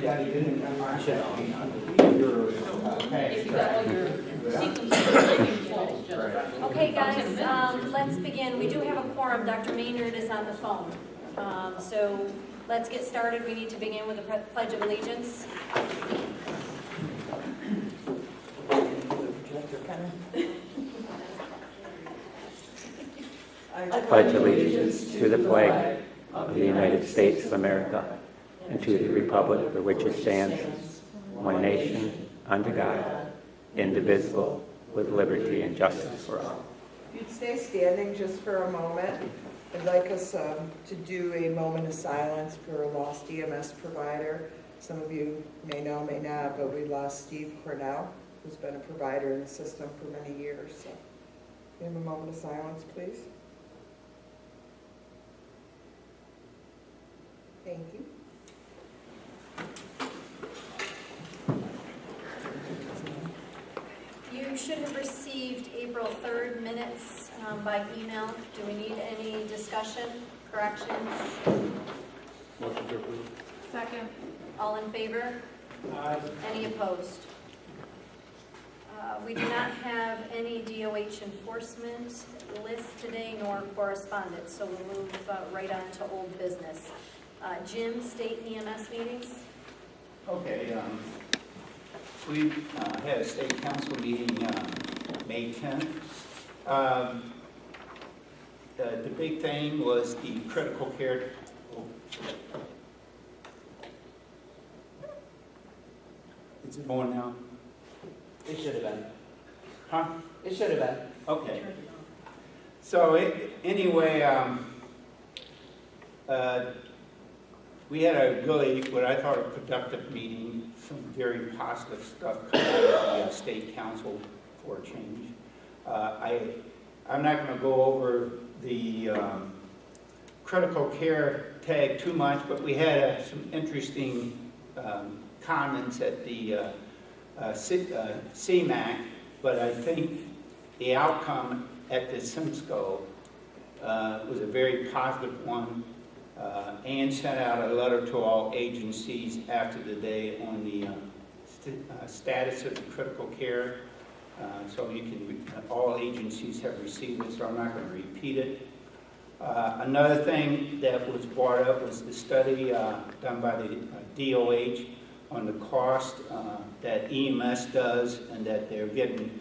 everybody didn't come on. If you got all your sequences. Okay, guys, let's begin. We do have a quorum. Dr. Maynard is on the phone. So let's get started. We need to begin with the Pledge of Allegiance. I pledge allegiance to the flag of the United States of America and to the republic for which it stands, one nation, under God, indivisible, with liberty and justice for all. If you'd stay standing just for a moment, I'd like us to do a moment of silence for a lost EMS provider. Some of you may know, may not, but we lost Steve Cornell, who's been a provider in the system for many years. So, give him a moment of silence, please. Thank you. You should have received April 3rd minutes by email. Do we need any discussion, corrections? Motion to approve. Second. All in favor? Aye. Any opposed? We do not have any DOH enforcement list today, nor correspondence, so we'll move right on to old business. Jim, state EMS meetings? Okay, we had a state council meeting May 10th. The big thing was the critical care. Is it on now? It should have been. Huh? It should have been. Okay. So anyway, we had a really, what I thought, a productive meeting. Some very positive stuff coming out of the state council for a change. I'm not going to go over the critical care tag too much, but we had some interesting comments at the CMAC, but I think the outcome at the Simsco was a very positive one. Ann sent out a letter to all agencies after the day on the status of the critical care. So you can, all agencies have received it, so I'm not going to repeat it. Another thing that was brought up was the study done by the DOH on the cost that EMS does, and that they're getting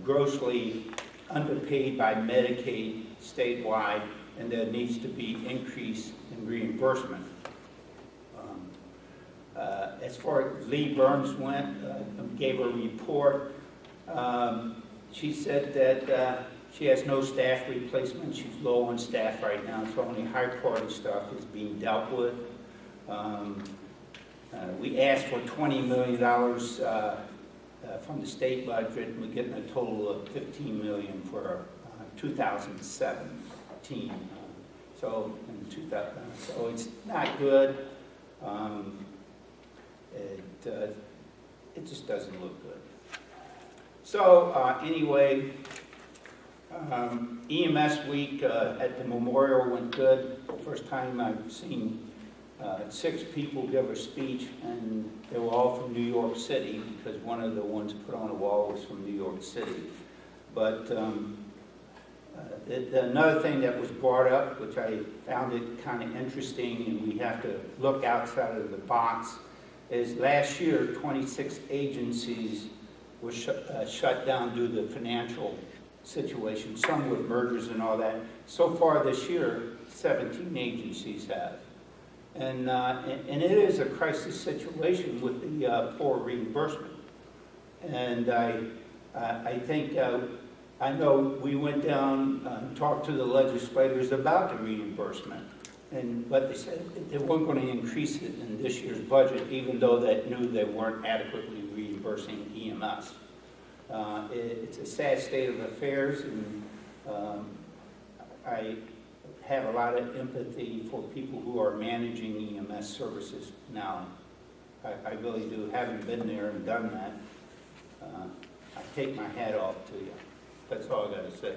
grossly underpaid by Medicaid statewide, and there needs to be increase in reimbursement. As far as Lee Burns went, gave a report. She said that she has no staff replacement. She's low on staff right now, so only high priority stuff is being dealt with. We asked for $20 million from the state budget, and we're getting a total of $15 million for 2017. So it's not good. It just doesn't look good. So anyway, EMS week at the memorial went good. First time I've seen 6 people give a speech, and they were all from New York City, because one of the ones put on a wall was from New York City. But another thing that was brought up, which I found it kind of interesting, and we have to look outside of the box, is last year 26 agencies were shut down due to the financial situation, some with mergers and all that. So far this year, 17 agencies have. And it is a crisis situation with the poor reimbursement. And I think, I know we went down and talked to the legislators about the reimbursement, but they said they weren't going to increase it in this year's budget, even though they knew they weren't adequately reimbursing EMS. It's a sad state of affairs, and I have a lot of empathy for people who are managing EMS services now. I really do. Having been there and done that, I take my hat off to you. That's all I got to say.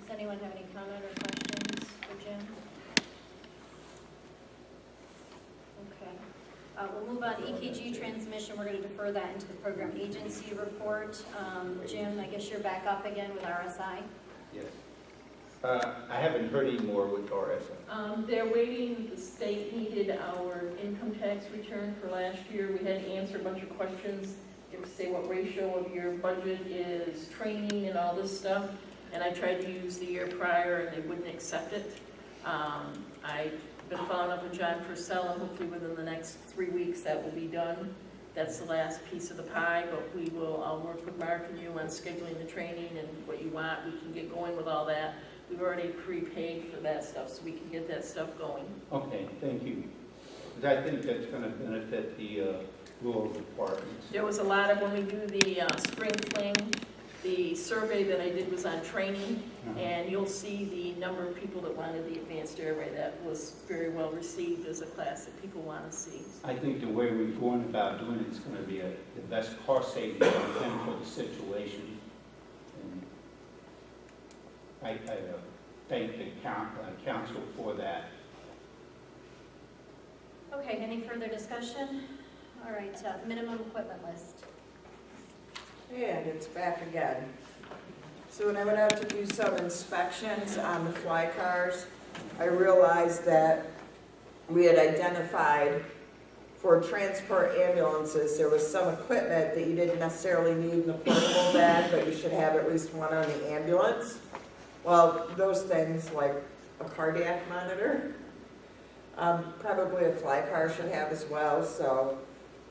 Does anyone have any comment or questions for Jim? We'll move on, EKG transmission, we're going to defer that into the program agency report. Jim, I guess you're back up again with RSI. Yes. I haven't heard any more with RSI. They're waiting, the state needed our income tax return for last year. We had to answer a bunch of questions. You have to say what ratio of your budget is training and all this stuff. And I tried to use the year prior and they wouldn't accept it. I've been following up with John Purcell, and hopefully within the next 3 weeks that will be done. That's the last piece of the pie, but I'll work with Mark and you on scheduling the training and what you want. We can get going with all that. We've already prepaid for that stuff, so we can get that stuff going. Okay, thank you. 'Cause I think that's going to benefit the rural departments. There was a lot of, when we do the spring fling, the survey that I did was on training, and you'll see the number of people that wanted the advanced airway. That was very well received as a class that people want to see. I think the way we're going about doing it is going to be the best cost saving thing for the situation. And I thank the council for that. Okay, any further discussion? All right, minimum equipment list. And it's back again. So when I went out to do some inspections on the fly cars, I realized that we had identified for transport ambulances, there was some equipment that you didn't necessarily need in the portable bag, but you should have at least one on the ambulance. Well, those things like a cardiac monitor, probably a fly car should have as well. So,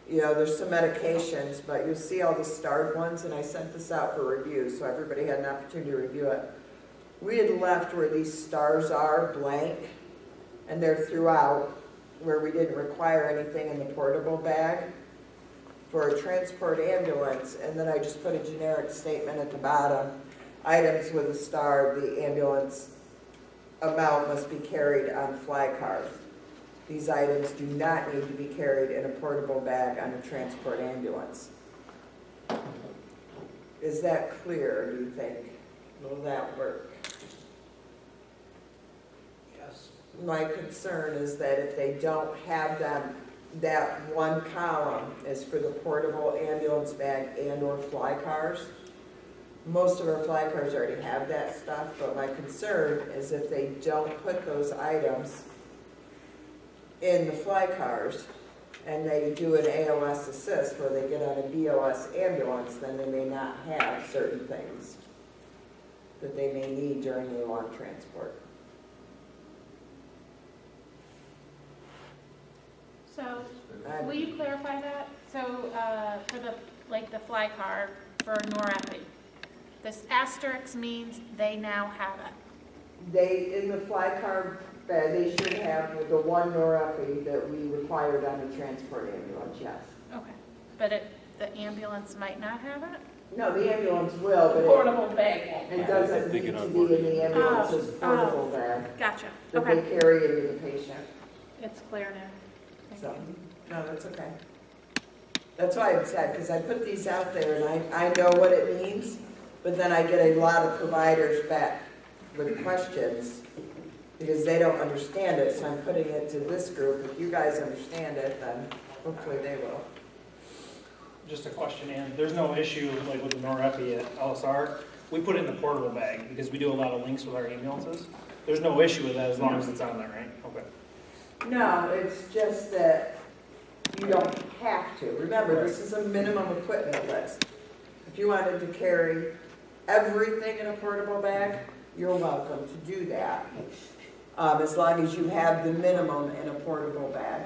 you know, there's some medications, but you'll see all the starred ones, and I sent this out for review, so everybody had an opportunity to review it. We had left where these stars are blank, and they're throughout, where we didn't require anything in the portable bag for a transport ambulance, and then I just put a generic statement at the bottom. Items with a star, the ambulance amount must be carried on fly cars. These items do not need to be carried in a portable bag on a transport ambulance. Is that clear, do you think? Will that work? Yes. My concern is that if they don't have them, that one column is for the portable ambulance bag and or fly cars. Most of our fly cars already have that stuff, but my concern is if they don't put those items in the fly cars and they do an ALS assist where they get on a BOS ambulance, then they may not have certain things that they may need during a long transport. So, will you clarify that? So, for the fly car for NOREPI, this asterisk means they now have it. They, in the fly car bag, they should have the one NOREPI that we required on the transport ambulance, yes. Okay. But the ambulance might not have it? No, the ambulance will, but Portable bag won't it have doesn't need to be in the ambulance's portable bag Gotcha. that Okay. they carry into the patient. It's clear now. Thank So, you. no, that's okay. That's why I said, because I put these out there and I know what it means, but then I get a lot of providers back with questions because they don't understand it, so I'm putting it to this group. If you guys understand it, then hopefully they will. Just a question, Ann. There's no issue like with the NOREPI at LSR. We put it in the portable bag because we do a lot of links with our ambulances. There's no issue with that as long as it's on there, right? Okay. No, it's just that you don't have to. Remember, this is a minimum equipment list. If you wanted to carry everything in a portable bag, you're welcome to do that. As long as you have the minimum in a portable bag.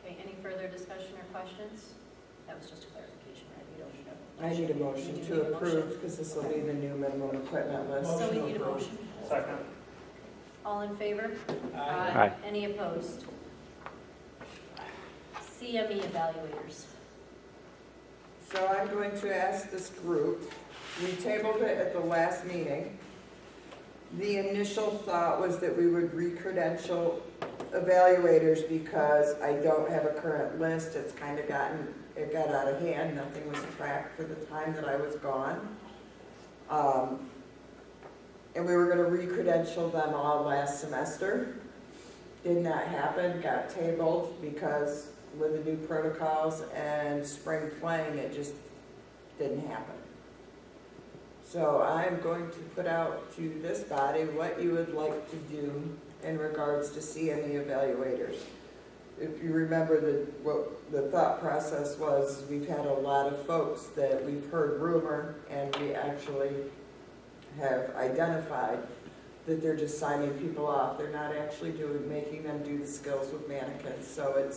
Okay, any further discussion or questions? That was just a clarification, right? You don't need a I need a motion You do to need a approve motion. because this will be the new minimum equipment list. So we need a motion. Second. All in favor? Aye. Any opposed? CME evaluators. So I'm going to ask this group, we tabled it at the last meeting. The initial thought was that we would re-credential evaluators because I don't have a current list. It's kind of it got out of hand. Nothing was tracked for the time that I was gone. And we were going to re-credential them all last semester. did not happen, got tabled because with the new protocols and spring fling, it just didn't happen. So I'm going to put out to this body what you would like to do in regards to CME evaluators. If you remember what the thought process was, we've had a lot of folks that we've heard rumor and we actually have identified that they're just signing people off. They're not actually making them do the skills with mannequins. So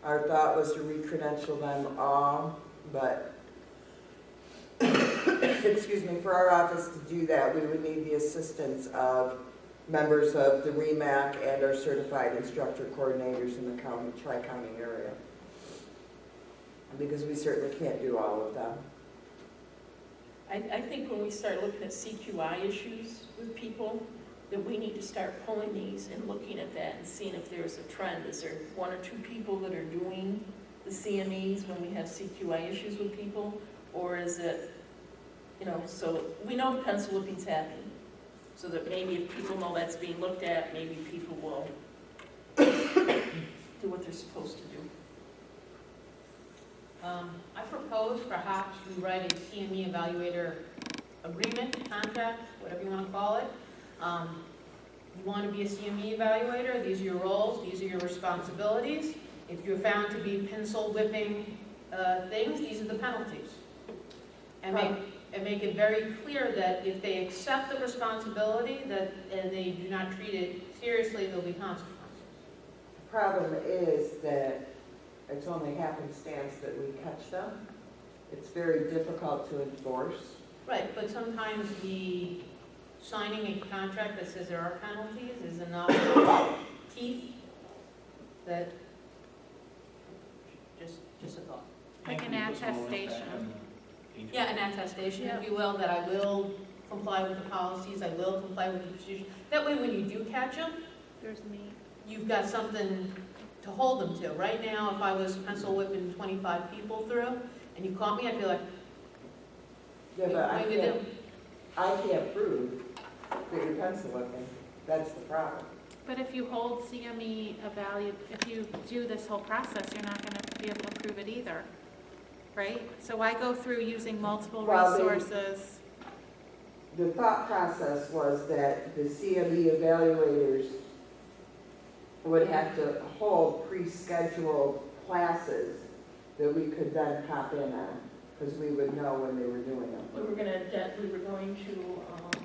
our thought was to re-credential them all, but excuse me, for our office to do that, we would need the assistance of members of the REMAC and our certified instructor coordinators in the tri-county area. Because we certainly can't do all of them. I think when we start looking at CQI issues with people, that we need to start pulling these and looking at that and seeing if there's a trend. Is there one or two people that are doing the CMEs when we have CQI issues with people? Or is it, so we know the pencil whipping's happening. So that maybe if people know that's being looked at, maybe people will do what they're supposed to do. I propose perhaps we write a CME evaluator agreement, contract, whatever you want to call it. You want to be a CME evaluator, these are your roles, these are your responsibilities. If you're found to be pencil whipping things, these are the penalties. And make it very clear that if they accept the responsibility and they do not treat it seriously, there'll be consequences. The problem is that it's only happenstance that we catch them. It's very difficult to enforce. Right, but sometimes the signing a contract that says there are penalties is enough teeth that, just a thought. Like an attestation. Yeah, an attestation, if you will, that I will comply with the policies, I will comply with the procedures. That way when you do catch them, There's me. you've got something to hold them to. Right now, if I was pencil whipping 25 people through and you caught me, I'd be like, Yeah, but what do you do? I can't prove that you're pencil whipping. That's the problem. But if you hold CME if you do this whole process, you're not going to be able to prove it either, right? So why go through using multiple resources? The thought process was that the CME evaluators would have to hold pre-scheduled classes that we could then pop in on, because we would know when they were doing them. We were going to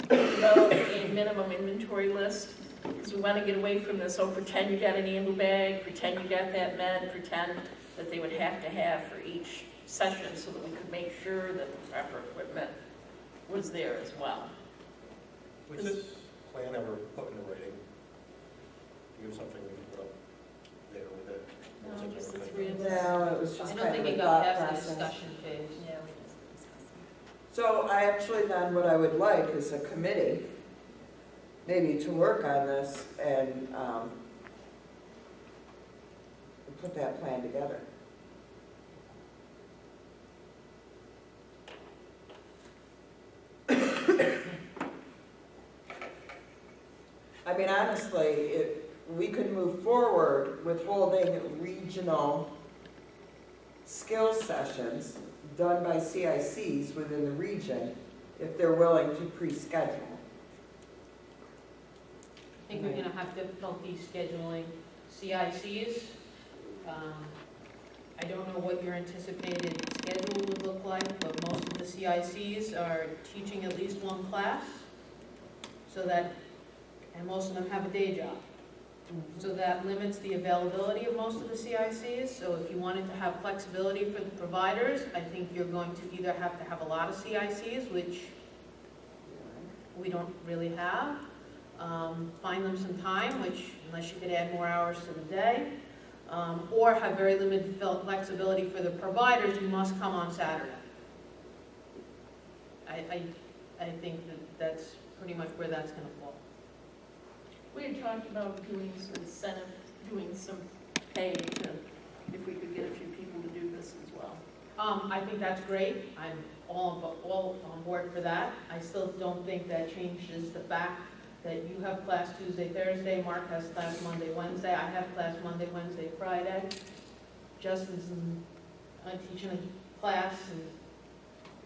develop a minimum inventory list, because we want to get away from this, pretend you got an ambu bag, pretend you got that med, pretend that they would have to have for each session so that we could make sure that the proper equipment was there as well. Was this plan ever put into writing? Do you have something we can put up there with it? No, Was it just never the put three in? of us. No, it was I just don't kind think of it a got thought past the process. discussion phase. Yeah, we just discussed it. So I actually then, what I would like is a committee, maybe to work on this and put that plan together. I mean, honestly, we could move forward with holding regional skill sessions done by CICs within the region if they're willing to pre-schedule. I think we're going to have difficulty scheduling CICs. I don't know what your anticipated schedule would look like, but most of the CICs are teaching at least one class, and most of them have a day job. So that limits the availability of most of the CICs. So if you wanted to have flexibility for the providers, I think you're going to either have to have a lot of CICs, which we don't really have, find them some time, which unless you could add more hours to the day, or have very limited flexibility for the providers who must come on Saturday. I think that's pretty much where that's going to fall. We had talked about doing some incentive, doing some pay to, if we could get a few people to do this as well. I think that's great. I'm all on board for that. I still don't think that changes the fact that you have class Tuesday, Thursday, Mark has class Monday, Wednesday, I have class Monday, Wednesday, Friday. Justin's teaching a class, and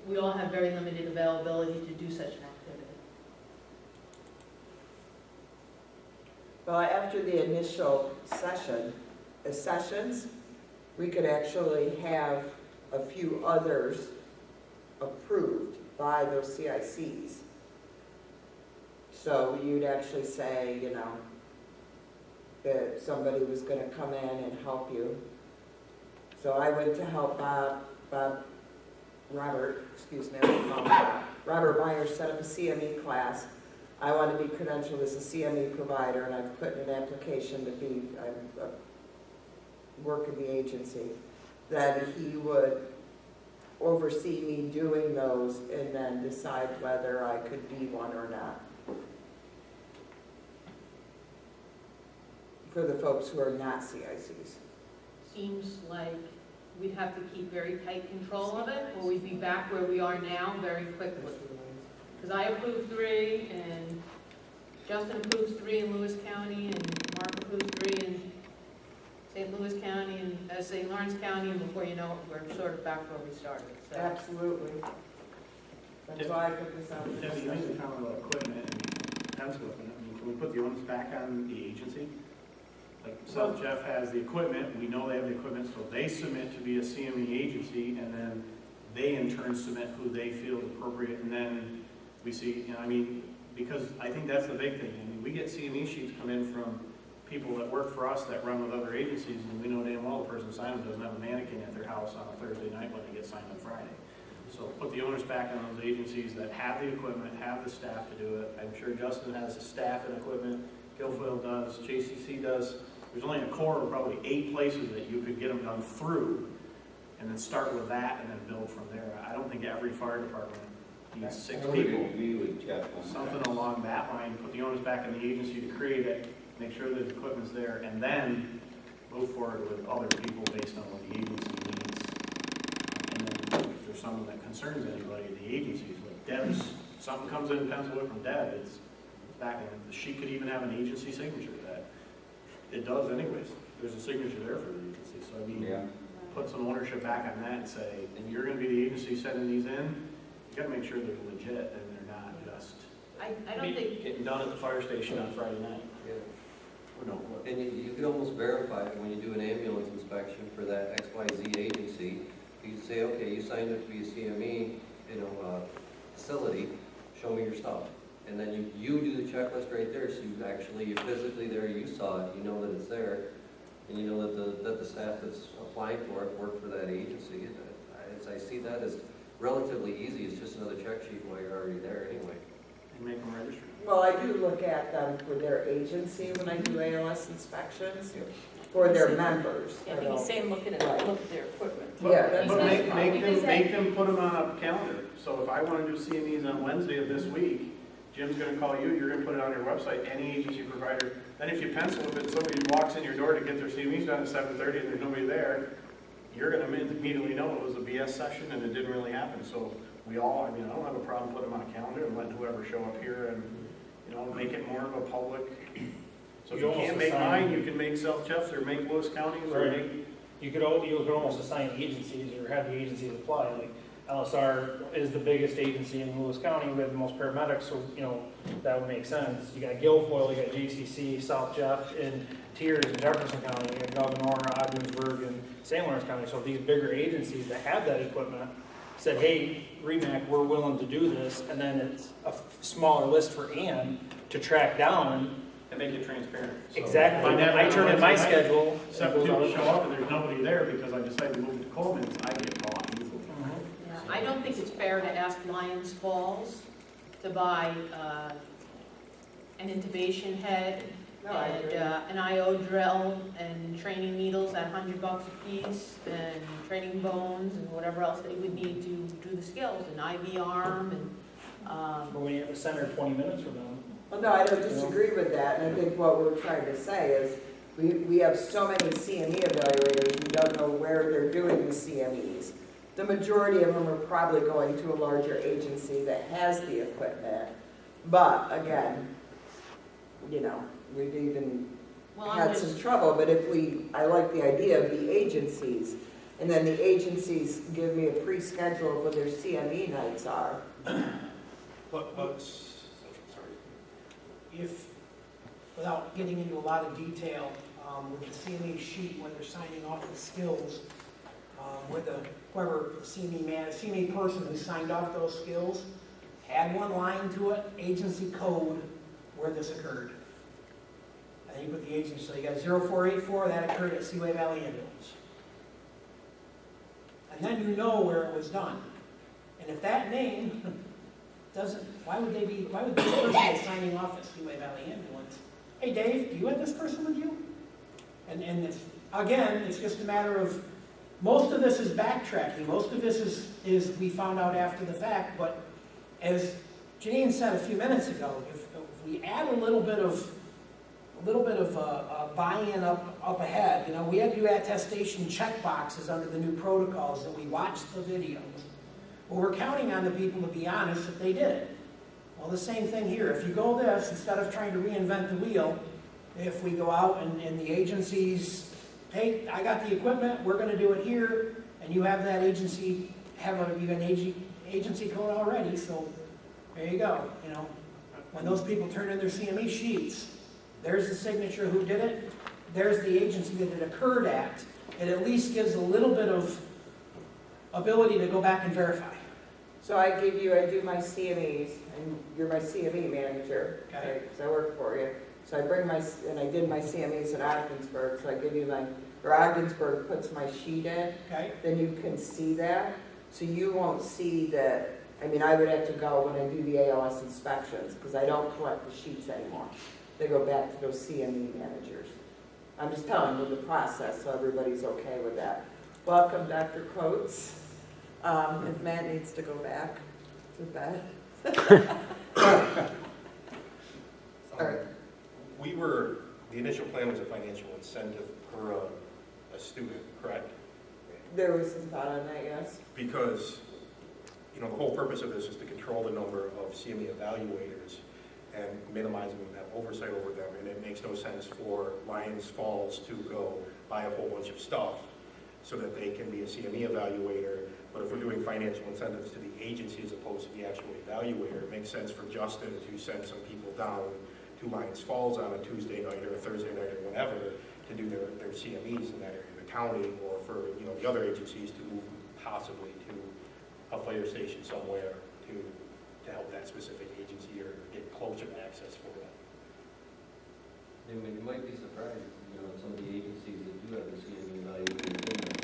we all have very limited availability to do such an activity. Well, after the initial sessions, we could actually have a few others approved by those CICs. So you'd actually say, you know, that somebody was going to come in and help you. So I went to help Robert Myers set up a CME class. I want to be credentialed as a CME provider, and I've put in an application to be, work in the agency, that he would oversee me doing those and then decide whether I could be one or not. For the folks who are not CICs. Seems like we'd have to keep very tight control of it, or we'd be back where we are now very quickly. Because I approved 3, and Justin approves 3 in Lewis County, and Mark approves 3 in St. Louis County, and St. Lawrence County, and before you know it, we're sort of back where we started. So. Absolutely. That's why I put this out. Debbie, you mentioned talking about equipment and pencil equipment. I mean, can we put the onus back on the agency? Like South Jeff has the equipment, we know they have the equipment, so they submit to be a CME agency, and then they in turn submit who they feel appropriate, and then we see, you know, I mean, because I think that's the big thing. I mean, we get CME sheets come in from people that work for us that run with other agencies, and we know damn well the person signing them doesn't have a mannequin at their house on a Thursday night when they get signed on Friday. So put the onus back on those agencies that have the equipment, have the staff to do it. I'm sure Justin has the staff and equipment, Guilfoyle does, JCC does. There's only a core of probably 8 places that you could get them done through, and then start with that and then build from there. I don't think every fire department needs 6 people. Something along that line, put the onus back on the agency to create it, make sure that the equipment's there, and then move forward with other people based on what the agency needs. And then if there's someone that concerns anybody, the agencies, like Deb's, something comes in pencil from Deb, it's back in. She could even have an agency signature to that. It does anyways. There's a signature there for the agency. So I mean, put some ownership back on that and say, if you're going to be the agency sending these in, you got to make sure they're legit and they're not just I don't think getting done at the fire station on Friday night. Yeah. Or no. And you can almost verify it when you do an ambulance inspection for that XYZ agency. You say, okay, you signed up to be a CME, facility, show me your stuff. And then you do the checklist right there, so you're physically there, you saw it, you know that it's there, and you know that the staff that's applying for it work for that agency. I see that as relatively easy. It's just another check sheet while you're already there anyway. And make them register. Well, I do look at them for their agency when I do ALS inspections, for their members. I think he's saying look at their equipment. Yeah, that's But right. make them put them on a calendar. So if I want to do CMEs on Wednesday of this week, Jim's going to call you, you're going to put it on your website, any agency provider. Then if you pencil, if somebody walks in your door to get their CMEs done at 7:30 and there's nobody there, you're going to immediately know it was a BS session and it didn't really happen. So we all, I mean, I don't have a problem putting them on a calendar and letting whoever show up here and, make it more of a public. So if you can't make mine, you can make South Jeff's or make Lewis County's or make. You could almost assign agencies or have the agencies apply. Like LSR is the biggest agency in Lewis County. We have the most paramedics, so that would make sense. You got Guilfoyle, you got JCC, South Jeff, and Tiers in Jefferson County. You got Gouverneur, Ogdensburg, and St. Lawrence County. So if these bigger agencies that have that equipment said, "Hey, REMAC, we're willing to do this," and then it's a smaller list for Ann to track down. And make it transparent. So exactly. I turn in my schedule. Some people show up and there's nobody there because I decided to move to Coleman. I get caught easily. Yeah, I don't think it's fair to ask Lions Falls to buy an intubation head and an IO drill and training needles at $100 a piece and training bones and whatever else they would need to do the skills, an IV arm and. But when you have a center 20 minutes from them. Well, no, I don't disagree with that, and I think what we're trying to say is we have so many CME evaluators, we don't know where they're doing the CMEs. The majority of them are probably going to a larger agency that has the equipment, but again, you know, we'd even Well, I'm had just, some trouble, but if I like the idea of the agencies, and then the agencies give me a pre-schedule of what their CME nights are. Sorry. If, without getting into a lot of detail, with the CME sheet, when they're signing off the skills, with whoever the CME person who signed off those skills, add one line to it, agency code, where this occurred. And you put the agency, so you got 0484, that occurred at Seaway Valley Ambulance. And then you know where it was done. And if that name doesn't, why would this person be signing off at Seaway Valley Ambulance? Hey Dave, do you have this person with you? And it's, again, it's just a matter of, most of this is backtracking. Most of this is we found out after the fact, but as Janine said a few minutes ago, if we add a little bit of buy-in up ahead, you know, we had to do attestation check boxes under the new protocols, and we watched the videos. Well, we're counting on the people to be honest that they did it. Well, the same thing here. If you go this, instead of trying to reinvent the wheel, if we go out and the agencies, hey, I got the equipment, we're going to do it here, and you have that agency, you have an agency code already, so there you go. You know, when those people turn in their CME sheets, there's the signature who did it, there's the agency that it occurred at. It at least gives a little bit of ability to go back and verify. So I do my CMEs, and you're my CME manager, Okay. because I work for you. So I did my CMEs at Ogdensburg, so I give you Ogdensburg puts my sheet in, Okay? then you can see that. So you won't see that, I mean, I would have to go when I do the ALS inspections, because I don't collect the sheets anymore. They go back to those CME managers. I'm just telling you the process, so everybody's okay with that. Welcome, Dr. Coates. If Matt needs to go back to bed. All right. The initial plan was a financial incentive per a student, correct? There was some thought on that, yes. Because, you know, the whole purpose of this is to control the number of CME evaluators and minimizing that oversight over them. And it makes no sense for Lions Falls to go buy a whole bunch of stuff so that they can be a CME evaluator. But if we're doing financial incentives to the agency as opposed to the actual evaluator, it makes sense for Justin to send some people down to Lions Falls on a Tuesday night or a Thursday night or whatever to do their CMEs in that area of the county, or for, you know, the other agencies to move possibly to a fire station somewhere to help that specific agency or get closer access for that. I mean, you might be surprised, you know, some of the agencies that do have the CME evaluators in there.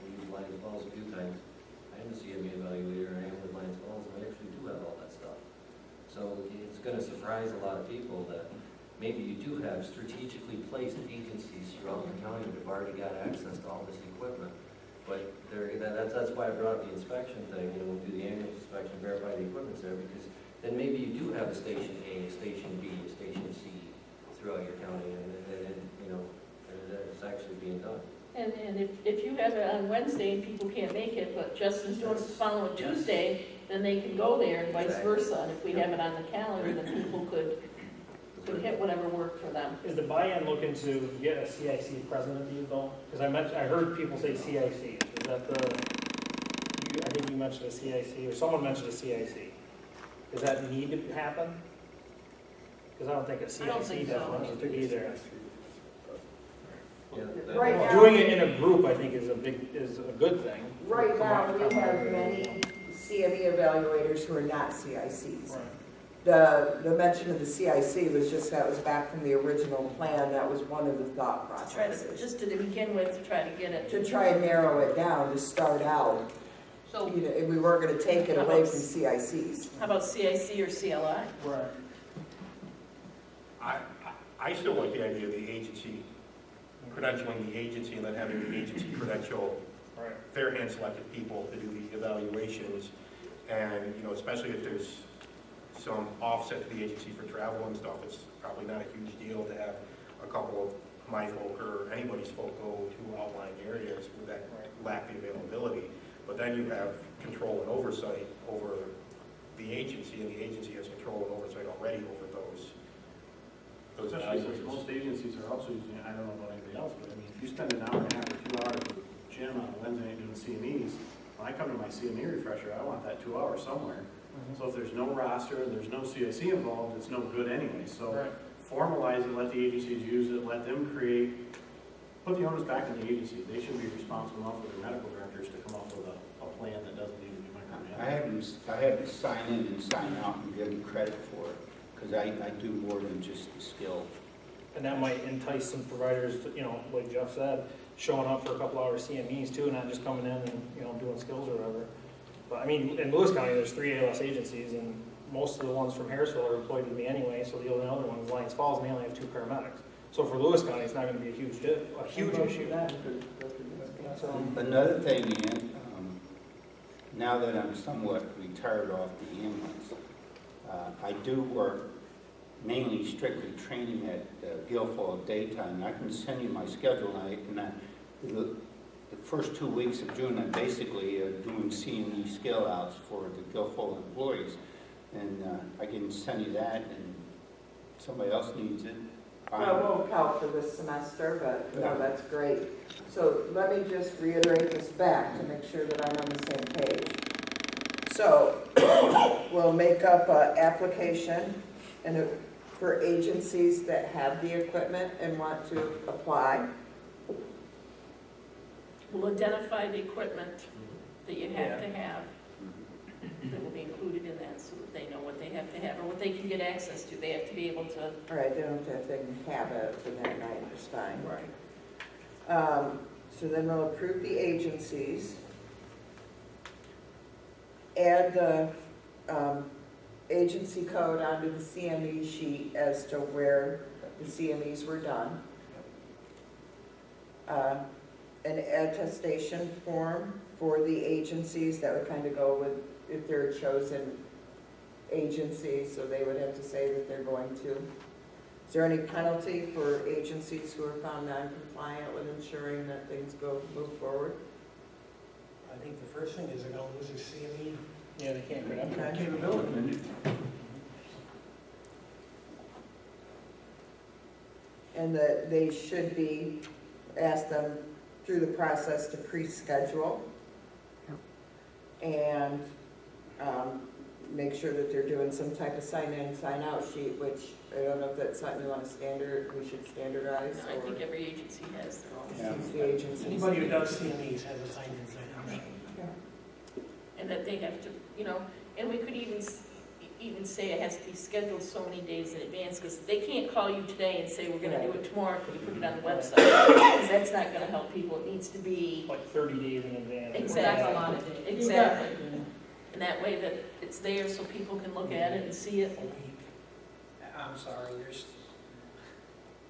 We use Lions Falls a few times. I am a CME evaluator, and I am with Lions Falls, and we actually do have all that stuff. So it's going to surprise a lot of people that maybe you do have strategically placed agencies throughout the county that have already got access to all this equipment. But that's why I brought up the inspection thing, you know, do the annual inspection, verify the equipment's there, because then maybe you do have a station A, a station B, a station C throughout your county, and you know, it's actually being done. And if you have it on Wednesday and people can't make it, but Justin's doing it the following Tuesday, then they can go there and vice versa. And if we have it on the calendar, then people could hit whatever worked for them. Is the buy-in looking to get a CIC president to you though? Because I heard people say CIC. Is that I think you mentioned a CIC, or someone mentioned a CIC. Does that need to happen? Because I don't think a CIC I don't think so. definitely would be there. Yeah, Right now, Doing it in a group, I think, is a good thing. right now, we have many CME evaluators who are not CICs. Right. The mention of the CIC was just, that was back from the original plan. That was one of the thought Try processes. to, just to begin with, to try to get it. To try and narrow it down, to start out. So You know, we weren't going to take it away from CICs. how about CIC or CLI? Right. I still like the idea of the agency, credentialing the agency and then having the agency credential their hand-selected people to do the evaluations. And, you know, especially if there's some offset to the agency for travel and stuff, it's probably not a huge deal to have a couple of my folk or anybody's folk go to outlying areas where that lack the availability. But then you have control and oversight over the agency, and the agency has control and oversight already over those especially since most agencies are also using it, I don't know about anybody else, but I mean, if you spend an hour and a half or 2 hours with Jim on a Wednesday night doing CMEs, when I come to my CME refresher, I want that 2 hours somewhere. So if there's no roster, there's no CIC involved, it's no good anyway. So formalize it, let the agencies use it, let them create, put the onus back in the agency. They should be responsible enough for their medical directors to come up with a plan that doesn't need to be micromanaged. I have to sign in and sign out and give them credit for it, because I do more than just the skill. And that might entice some providers to, you know, like Jeff said, showing up for a couple hours CMEs too, not just coming in and, you know, doing skills or whatever. But I mean, in Lewis County, there's 3 ALS agencies, and most of the ones from Harrisville are employed with me anyway, so the only other one is Lions Falls, and they only have 2 paramedics. So for Lewis County, it's not gonna be a huge issue. So, Another thing, Ian, now that I'm somewhat retired off the ambulance, I do work mainly strictly training at Guilford daytime. I can send you my schedule, the first 2 weeks of June, I'm basically doing CME skill outs for the Guilford employees. And I can send you that, and if somebody else needs it. Well, it won't count for this semester, but no, that's great. So let me just reiterate this back to make sure that I'm on the same page. So we'll make up an application for agencies that have the equipment and want to apply. We'll identify the equipment that you have to have. That will be included in that, so that they know what they have to have, or what they can get access to. They have to be able to. All right, they don't have to have, they can have it for that night, it's fine. Right. So then we'll approve the agencies. Add the agency code onto the CME sheet as to where the CMEs were done. An attestation form for the agencies that would kind of go with, if they're a chosen agency, so they would have to say that they're going to. Is there any penalty for agencies who are found non-compliant with ensuring that things move forward? I think the first thing is they're gonna lose their CME yeah, they can't get up. capability. And that they should be, ask them through the process to pre-schedule. And make sure that they're doing some type of sign-in, sign-out sheet, which I don't know if that's something you want to we should standardize. I think every agency has their own. Yeah. The agencies. Anybody who does CMEs has a sign-in, sign-out sheet. And that they have to, you know, and we could even say it has to be scheduled so many days in advance, because they can't call you today and say, we're gonna do it tomorrow, can you put it on the website? Because that's not gonna help people, it needs to be. Like 30 days in advance. Exactly. That's a lot of days. Exactly. And that way that it's there so people can look at it and see it. I'm sorry, there's.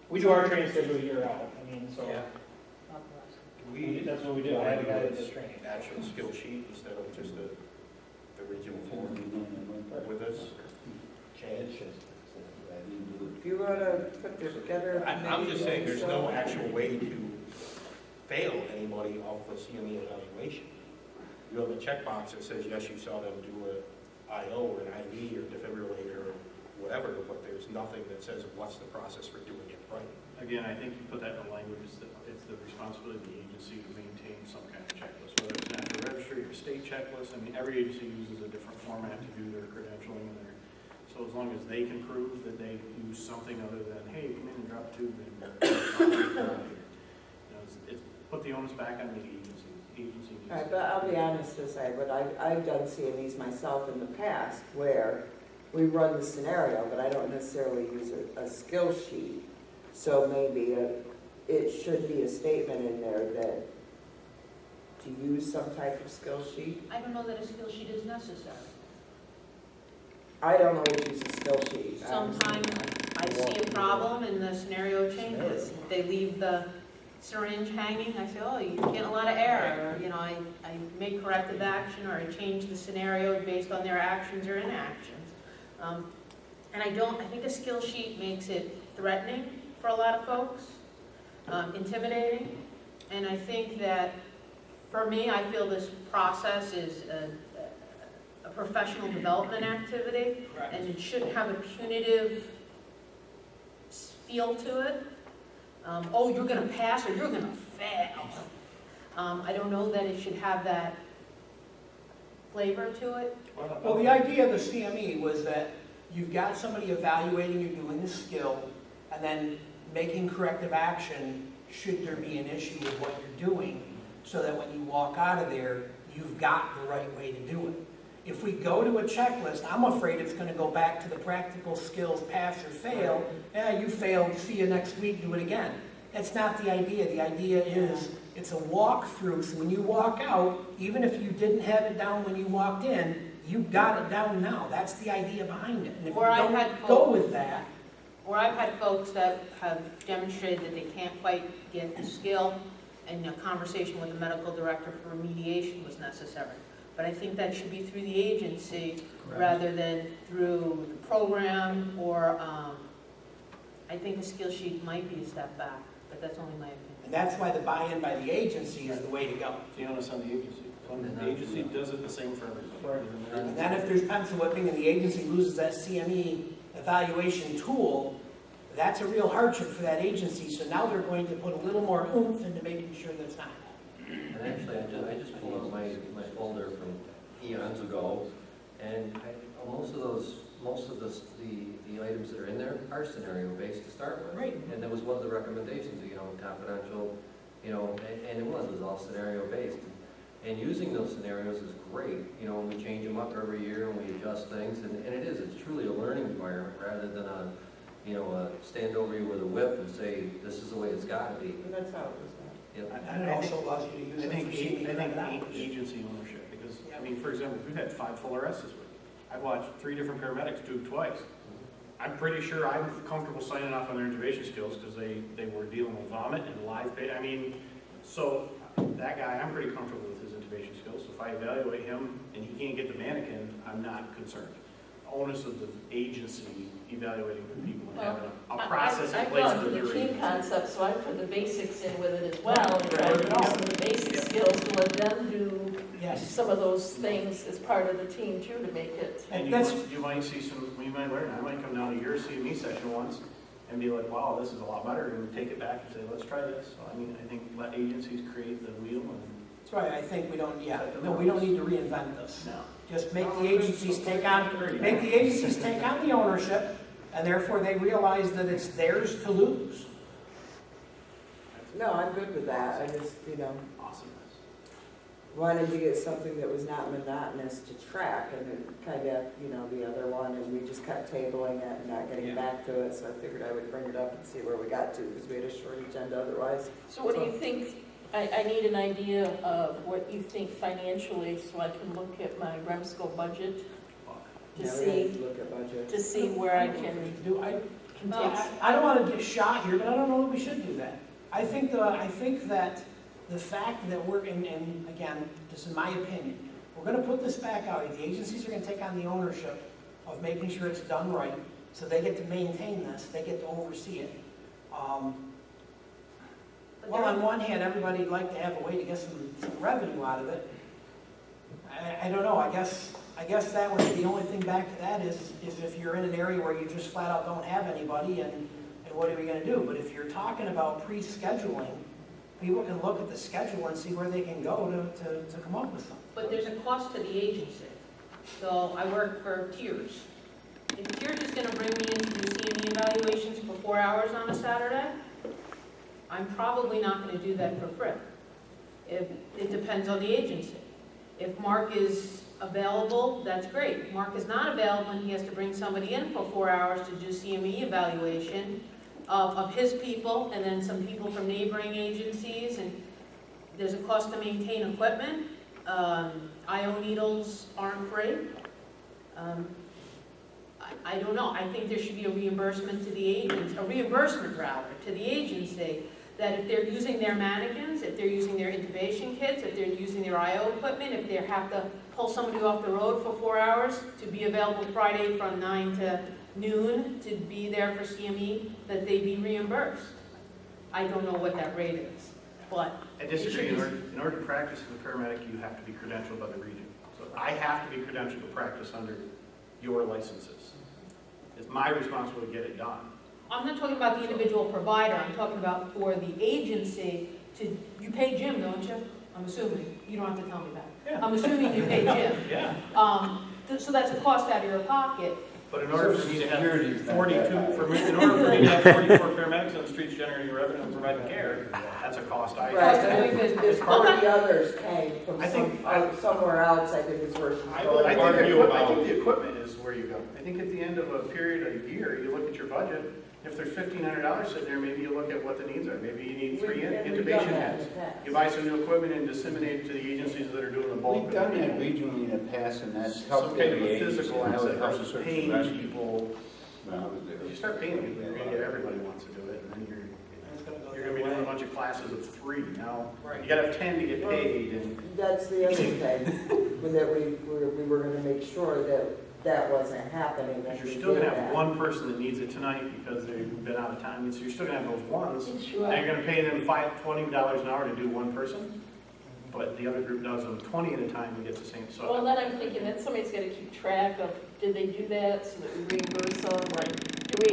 We do our training schedule a year out, I mean, so. Yeah. That's what we do, I have a guy that does training. Actual skill sheet instead of just the regional form with us. If you want to put this together. I'm just saying, there's no actual way to fail anybody off the CME evaluation. You have a checkbox that says, yes, you saw them do an IO or an IV or defibrillator or whatever, but there's nothing that says what's the process for doing it right. Again, I think you put that in the language, it's the responsibility of the agency to maintain some kind of checklist, whether it's national registry or state checklist. I mean, every agency uses a different format to do their credentialing and their, so as long as they can prove that they use something other than, hey, come in and drop a tube and it's put the onus back on the agency. All right, but I'll be honest to say, but I've done CMEs myself in the past where we run the scenario, but I don't necessarily use a skill sheet. So maybe it should be a statement in there that to use some type of skill sheet. I don't know that a skill sheet is necessary. I don't always use a skill sheet. Sometimes I see a problem and the scenario changes. They leave the syringe hanging, I say, oh, you're getting a lot of error. Or, you know, I make corrective action, or I change the scenario based on their actions or inactions. And I think a skill sheet makes it threatening for a lot of folks, intimidating. And I think that, for me, I feel this process is a professional development activity, and it shouldn't have a punitive feel to it. Oh, you're gonna pass or you're gonna fail. I don't know that it should have that flavor to it. Well, the idea of the CME was that you've got somebody evaluating you doing the skill, and then making corrective action should there be an issue with what you're doing, so that when you walk out of there, you've got the right way to do it. If we go to a checklist, I'm afraid it's gonna go back to the practical skills, pass or fail. You failed, see you next week, do it again. That's not the idea. The idea is, it's a walkthrough, so when you walk out, even if you didn't have it down when you walked in, you got it down now. That's the idea behind it. And if you don't go with that, Or I've had folks that have demonstrated that they can't quite get the skill, and a conversation with the medical director for remediation was necessary. But I think that should be through the agency rather than through the program, or I think a skill sheet might be a step back, but that's only my opinion. and that's why the buy-in by the agency is the way to go. The onus on the agency. The agency does it the same for everybody. And then if there's pencil whipping and the agency loses that CME evaluation tool, that's a real hardship for that agency. So now they're going to put a little more oomph into making sure that's not. And actually, I just pulled up my folder from eons ago, and most of the items that are in there are scenario-based to start with. Right. And that was one of the recommendations, confidential, and it was all scenario-based. And using those scenarios is great, and we change them up every year and we adjust things, and it's truly a learning environment rather than stand over you with a whip and say, this is the way it's gotta be. But that's how it was done. Yep. And it also allows you to use it for machine learning. Agency ownership, because, for example, we've had 5 full arrests this week. I've watched 3 different paramedics do it twice. I'm pretty sure I'm comfortable signing off on their intubation skills, because they were dealing with vomit and live pain. So that guy, I'm pretty comfortable with his intubation skills. So if I evaluate him and he can't get the mannequin, I'm not concerned. Onus of the agency evaluating the people and having a process in place I've for gone their to the team agency. concept, so I put the basics in with it as well, and try to do some of the basic skills to let them do Yes. some of those things as part of the team too, to make it. And you might see you might learn. I might come down to your CME session once and be like, wow, this is a lot better, and take it back and say, let's try this. So, I think let agencies create the wheel and. That's right, I think we don't need to reinvent this. No. Just make the agencies take on the ownership, and therefore they realize that it's theirs to lose. No, I'm good with that. I just, Awesomeness. wanted to get something that was not monotonous to track, and it kind of, the other one, and we just kept tabling it and not getting back to it, so I figured I would bring it up and see where we got to, because we had a short agenda otherwise. So what do you think, I need an idea of what you think financially, so I can look at my REMSCO budget to Now we have see, to look at budget. to see where I can take. I don't want to get shot here, but I don't know that we should do that. I think that the fact that we're, and again, this is my opinion, we're going to put this back out. The agencies are going to take on the ownership of making sure it's done right, so they get to maintain this, they get to oversee it. Well, on one hand, everybody'd like to have a way to get some revenue out of it. I don't know, I guess that would be the only thing back to that is if you're in an area where you just flat out don't have anybody, and what are we gonna do? But if you're talking about pre-scheduling, people can look at the schedule and see where they can go to come up with something. But there's a cost to the agency. So I work for Tiers. If Tiers is gonna bring me in to do CME evaluations for 4 hours on a Saturday, I'm probably not gonna do that for free. It depends on the agency. If Mark is available, that's great. If Mark is not available and he has to bring somebody in for 4 hours to do CME evaluation of his people and then some people from neighboring agencies, and there's a cost to maintain equipment. IO needles aren't free. I don't know. I think there should be a reimbursement to the agency, to the agency, that if they're using their mannequins, if they're using their intubation kits, if they're using their IO equipment, if they have to pull somebody off the road for 4 hours to be available Friday from 9 to noon to be there for CME, that they be reimbursed. I don't know what that rate is, but I disagree. In order to practice as a paramedic, you have to be credentialed by the region. So I have to be credentialed to practice under your licenses. It's my responsibility to get it done. I'm not talking about the individual provider, I'm talking about for the agency to, you pay Jim, don't you? I'm assuming, you don't have to tell me that. Yeah. I'm assuming you pay Jim. Yeah, So that's a cost out of your pocket. but in order for me to have Security is not 42, that high. in order for me to have 44 paramedics on the streets generating revenue and providing care, that's a cost I. Right, Cost of doing business. this part of the others came from I think- somewhere else, I think is where she's I going. would I argue think about- the equipment is where you go. I think at the end of a period of a year, you look at your budget, if there's $1,500 sitting there, maybe you look at what the needs are. Maybe you need 3 intubation heads. You buy some new equipment and disseminate it to the agencies that are doing the bulk We've of done it. that regionally in the past, and that's Some helped kind the of a agency. physical Now asset it helps versus search paying and rescue. people. When I was there. If you start paying people, you're gonna get everybody wants to do it, and then you're gonna be doing a bunch of classes of 3. Now, Right. you gotta have 10 to get paid, and That's the other thing, that we were gonna make sure that that wasn't happening. that you're we still did gonna have that. one person that needs it tonight because they've been out of time, so you're still gonna have those ones. Sure. Now you're gonna pay them $20 an hour to do one person, but the other group does them 20 at a time and gets the same, Well, so. then I'm thinking that somebody's gotta keep track of, did they do that so that we reimburse them? Do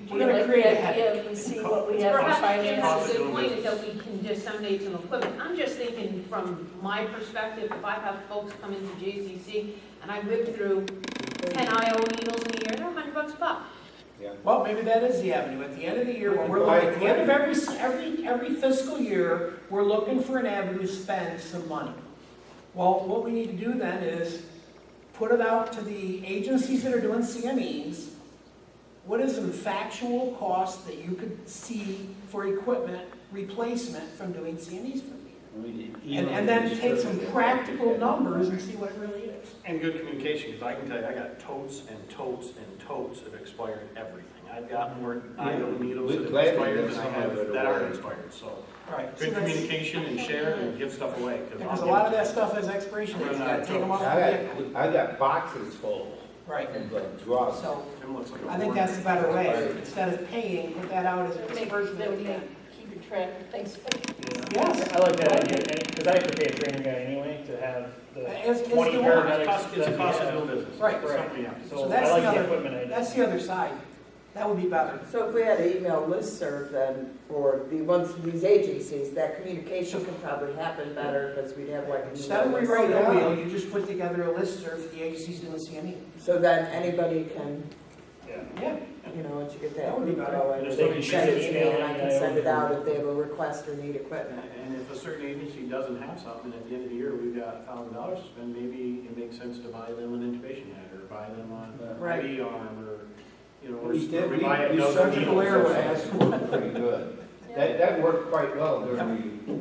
We're we gonna like create a the headache. idea and see what we have for Perhaps finances? it's a good point that we can disseminate some equipment. I'm just thinking from my perspective, if I have folks come into JCC and I whip through 10 IO needles in a year, they're $100 a pop. Well, maybe that is the avenue. At the end of the year, when we're looking, at the end of every fiscal year, we're looking for an avenue to spend some money. Well, what we need to do then is put it out to the agencies that are doing CMEs. What is the factual cost that you could see for equipment replacement from doing CMEs for the year? And then take some practical numbers and see what it really is. And good communication, because I can tell you, I got totes and totes and totes that have expired everything. I've got more IO needles We'd that have gladly expired give than I some of have it that away. aren't expired, so. Right. Good communication and share and give stuff away. Because a lot of that stuff has expiration dates. You gotta take them off the vehicle. I got boxes full Right. of drugs. So Tim looks like a I think warrior. that's the better way. Instead of paying, put that out as a That would disbursement. make keeping track of things. Yes. I like that idea, because I have to pay a training guy anyway to have It's the 20 the paramedics. It's a that cost we of have. doing business. Right. It's something you have to do. So that's I like the the other- equipment idea. That's the other side. That would be better. So if we had an email listserv then for the ones from these agencies, that communication could probably happen better because we'd have like an Instead of email rewriting listserv. the wheel, you just put together a listserv for the agencies doing CME. So then anybody can, Yeah. you know, once you get That that would be group better. going, If they can send it to me email and I can me, send it out if they have a request or need equipment. And if a certain agency doesn't have something, at the end of the year, we've got $1,000 to spend, maybe it makes sense to buy them an intubation head, or buy them a Right. IV arm, or, you know, or We did, we buy a we dozen surgical needles. airways worked pretty good. That worked quite well during the,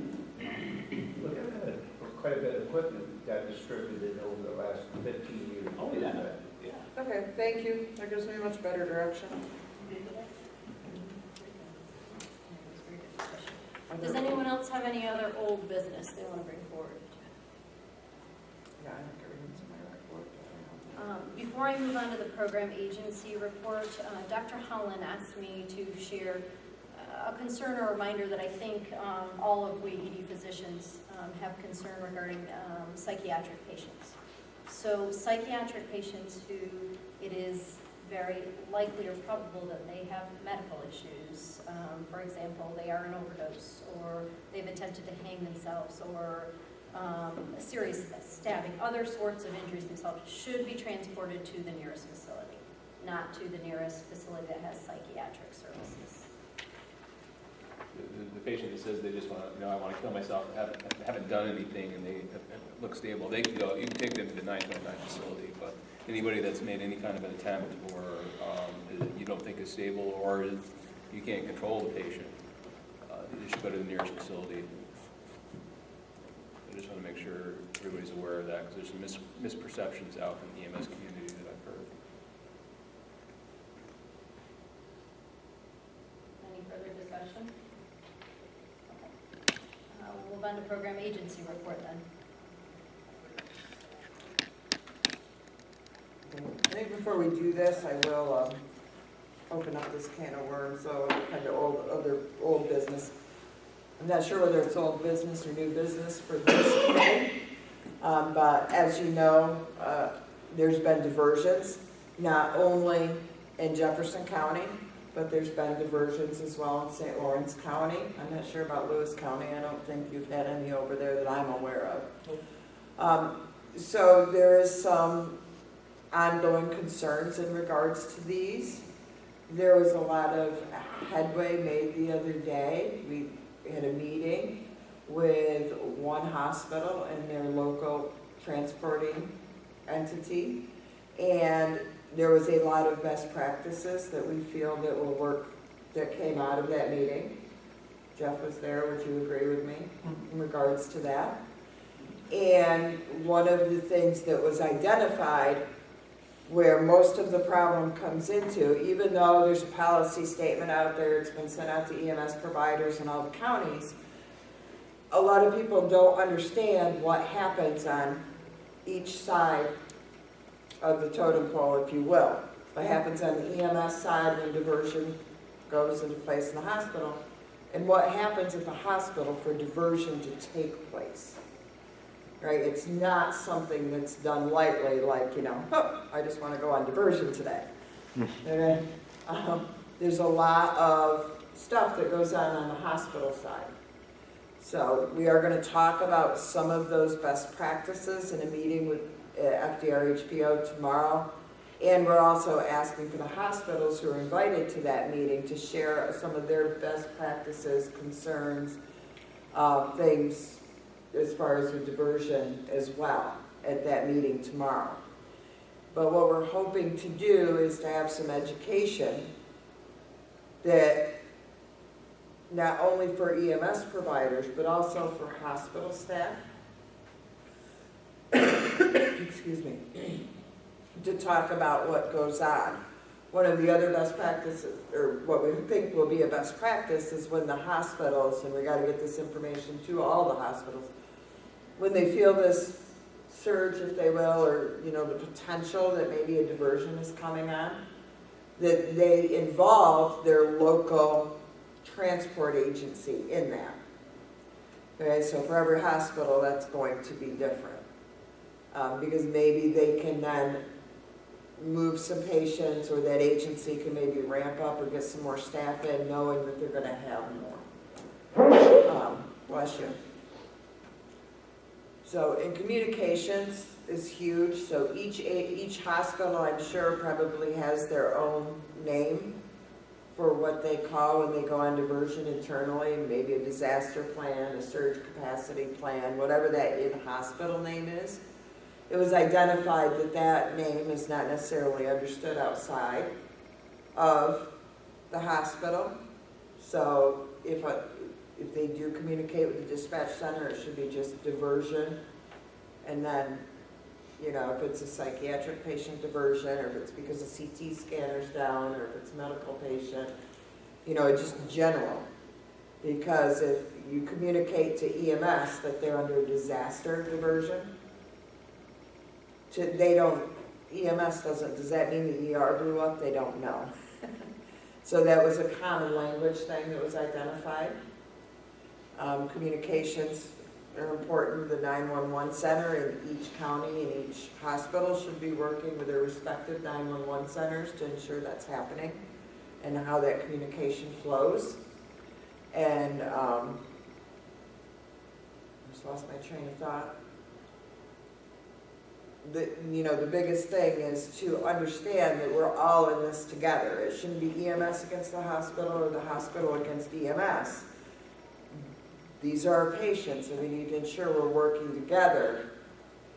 look at that, quite a bit of equipment got distributed over the last 15 years. Oh, yeah. Okay, thank you. That gives me much better direction. Does anyone else have any other old business they want to bring forward? Yeah, I have to read some of my report. Before I move on to the program agency report, Dr. Holland asked me to share a concern or reminder that I think all of we ED physicians have concern regarding psychiatric patients. So psychiatric patients who it is very likely or probable that they have medical issues. For example, they are an overdose, or they've attempted to hang themselves, or a serious stabbing, other sorts of injuries themselves, should be transported to the nearest facility, not to the nearest facility that has psychiatric services. The patient that says they just want to, I want to kill myself, haven't done anything, and they look stable, they can go, you can take them to the 929 facility, but anybody that's made any kind of an attempt, or you don't think is stable, or you can't control the patient, you should go to the nearest facility. I just want to make sure everybody's aware of that, because there's some misperceptions out in the EMS community that I've heard. Any further discussion? Okay. We'll move on to program agency report then. I think before we do this, I will open up this can of worms, so kind of old business. I'm not sure whether it's old business or new business for this committee, but as you know, there's been diversions, not only in Jefferson County, but there's been diversions as well in St. Lawrence County. I'm not sure about Lewis County. I don't think you've had any over there that I'm aware of. So there is some ongoing concerns in regards to these. There was a lot of headway made the other day. We had a meeting with one hospital and their local transporting entity, and there was a lot of best practices that we feel that will work, that came out of that meeting. Jeff was there, would you agree with me in regards to that? And one of the things that was identified where most of the problem comes into, even though there's a policy statement out there, it's been sent out to EMS providers and all the counties, a lot of people don't understand what happens on each side of the totem pole, if you will. What happens on the EMS side when diversion goes into place in the hospital, and what happens at the hospital for diversion to take place. Right? It's not something that's done lightly, like, you know, oh, I just want to go on diversion today. Okay? There's a lot of stuff that goes on the hospital side. So we are going to talk about some of those best practices in a meeting with FDR HPO tomorrow. And we're also asking for the hospitals who are invited to that meeting to share some of their best practices, concerns, things as far as the diversion as well at that meeting tomorrow. But what we're hoping to do is to have some education that not only for EMS providers, but also for hospital staff, excuse me, to talk about what goes on. One of the other best practices, or what we think will be a best practice, is when the hospitals, and we got to get this information to all the hospitals, when they feel this surge, if they will, or you know, the potential that maybe a diversion is coming on, that they involve their local transport agency in that. Okay, so for every hospital, that's going to be different. Because maybe they can then move some patients, or that agency can maybe ramp up or get some more staff in, knowing that they're going to have more. Bless you. So in communications is huge. So each hospital, I'm sure, probably has their own name for what they call when they go on diversion internally, maybe a disaster plan, a surge capacity plan, whatever that in-hospital name is. It was identified that that name is not necessarily understood outside of the hospital. So if they do communicate with the dispatch center, it should be just diversion. And then, you know, if it's a psychiatric patient, diversion, or if it's because a CT scanner's down, or if it's a medical patient, you know, just general. Because if you communicate to EMS that they're under disaster diversion, EMS doesn't, does that mean the ER blew up? They don't know. So that was a common language thing that was identified. Communications are important. The 911 center in each county and each hospital should be working with their respective 911 centers to ensure that's happening and how that communication flows. And I just lost my train of thought. The biggest thing is to understand that we're all in this together. It shouldn't be EMS against the hospital or the hospital against EMS. These are our patients, and we need to ensure we're working together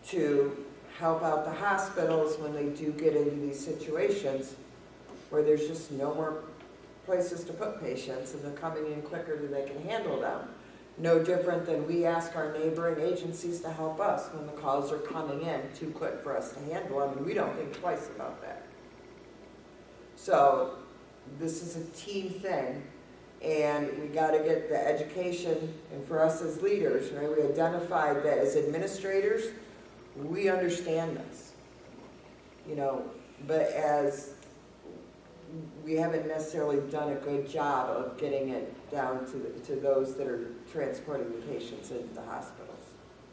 to help out the hospitals when they do get into these situations where there's just no more places to put patients and they're coming in quicker than they can handle them. No different than we ask our neighboring agencies to help us when the calls are coming in too quick for us to handle them, and we don't think twice about that. So this is a team thing, and we got to get the education, and for us as leaders, right, we identified that as administrators, we understand this, you know, but as we haven't necessarily done a good job of getting it down to those that are transporting the patients into the hospitals.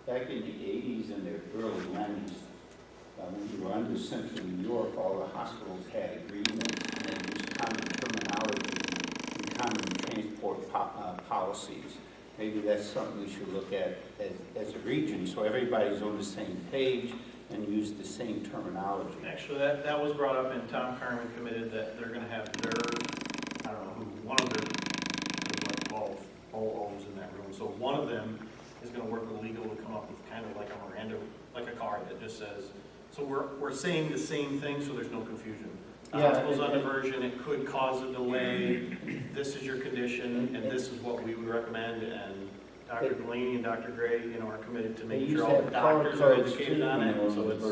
Back in the 80s and the early 90s, when we were under Central New York, all the hospitals had agreements, and they used common terminology transport policies. Maybe that's something we should look at as a region, so everybody's on the same page and use the same terminology. Actually, that was brought up, and Tom Carmen committed that they're gonna have their, I don't know who, one of their, there's like 12 OOs in that room, so one of them is gonna work with legal to come up with kind of like a Miranda, like a card that just says, so we're saying the same thing, so there's no confusion. The hospital's on diversion, it could cause a delay, this is your condition, and this is what we would recommend, and Dr. Delaney and Dr. Gray, are committed to making sure all the doctors are educated on it, so it's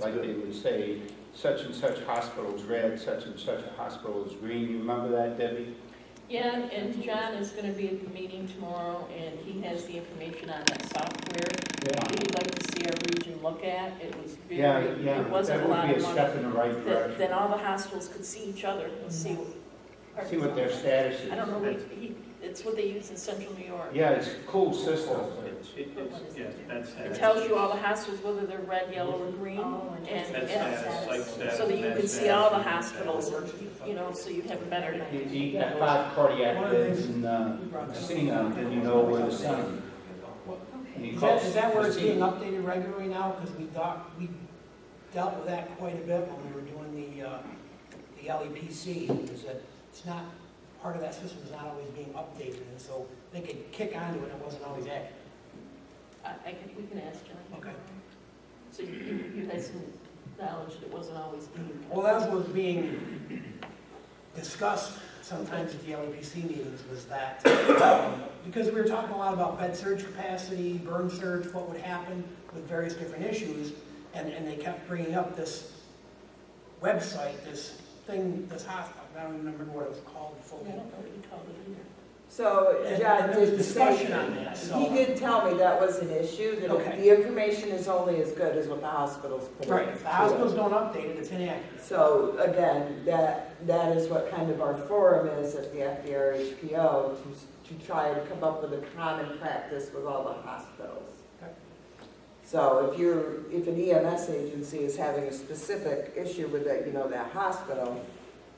like good. they would say, such and such hospital is red, such and such a hospital is green. You remember that, Debbie? Yeah, and John is going to be at the meeting tomorrow, and he has the information on that software that he'd like to see our region look at. It was very, it wasn't a lot that would of be a money. step in the right direction. Then all the hospitals could see each other and see what their status is. I don't know, it's what they use in central New York. Yeah, it's a cool system. It tells you all the hospitals, whether they're red, yellow, or green, so that you can see all the hospitals, so you have a better. You got 5 cardiac beds in Messina, and you know where the sun. Is that where it's being updated regularly now? Because we dealt with that quite a bit when we were doing the LEPC, is that it's not, part of that system is not always being updated, and so they could kick onto it and it wasn't always accurate. We can ask John. Okay. So you had some knowledge that it wasn't always being. Well, that was being discussed sometimes at the LEPC meetings, was that, because we were talking a lot about bed surge capacity, burn surge, what would happen with various different issues, and they kept bringing up this website, this thing, this hospital, I don't even remember what it was called fully. I don't know what you called it either. So John And there was did discussion say, on that, so. he did tell me that was an issue, that Okay. the information is only as good as what the hospitals put in. Right, if the hospitals don't update it, it's inaccurate. So again, that is what kind of our forum is at the FDRHPO, to try to come up with a common practice with all the hospitals. Okay. So if an EMS agency is having a specific issue with that, that hospital,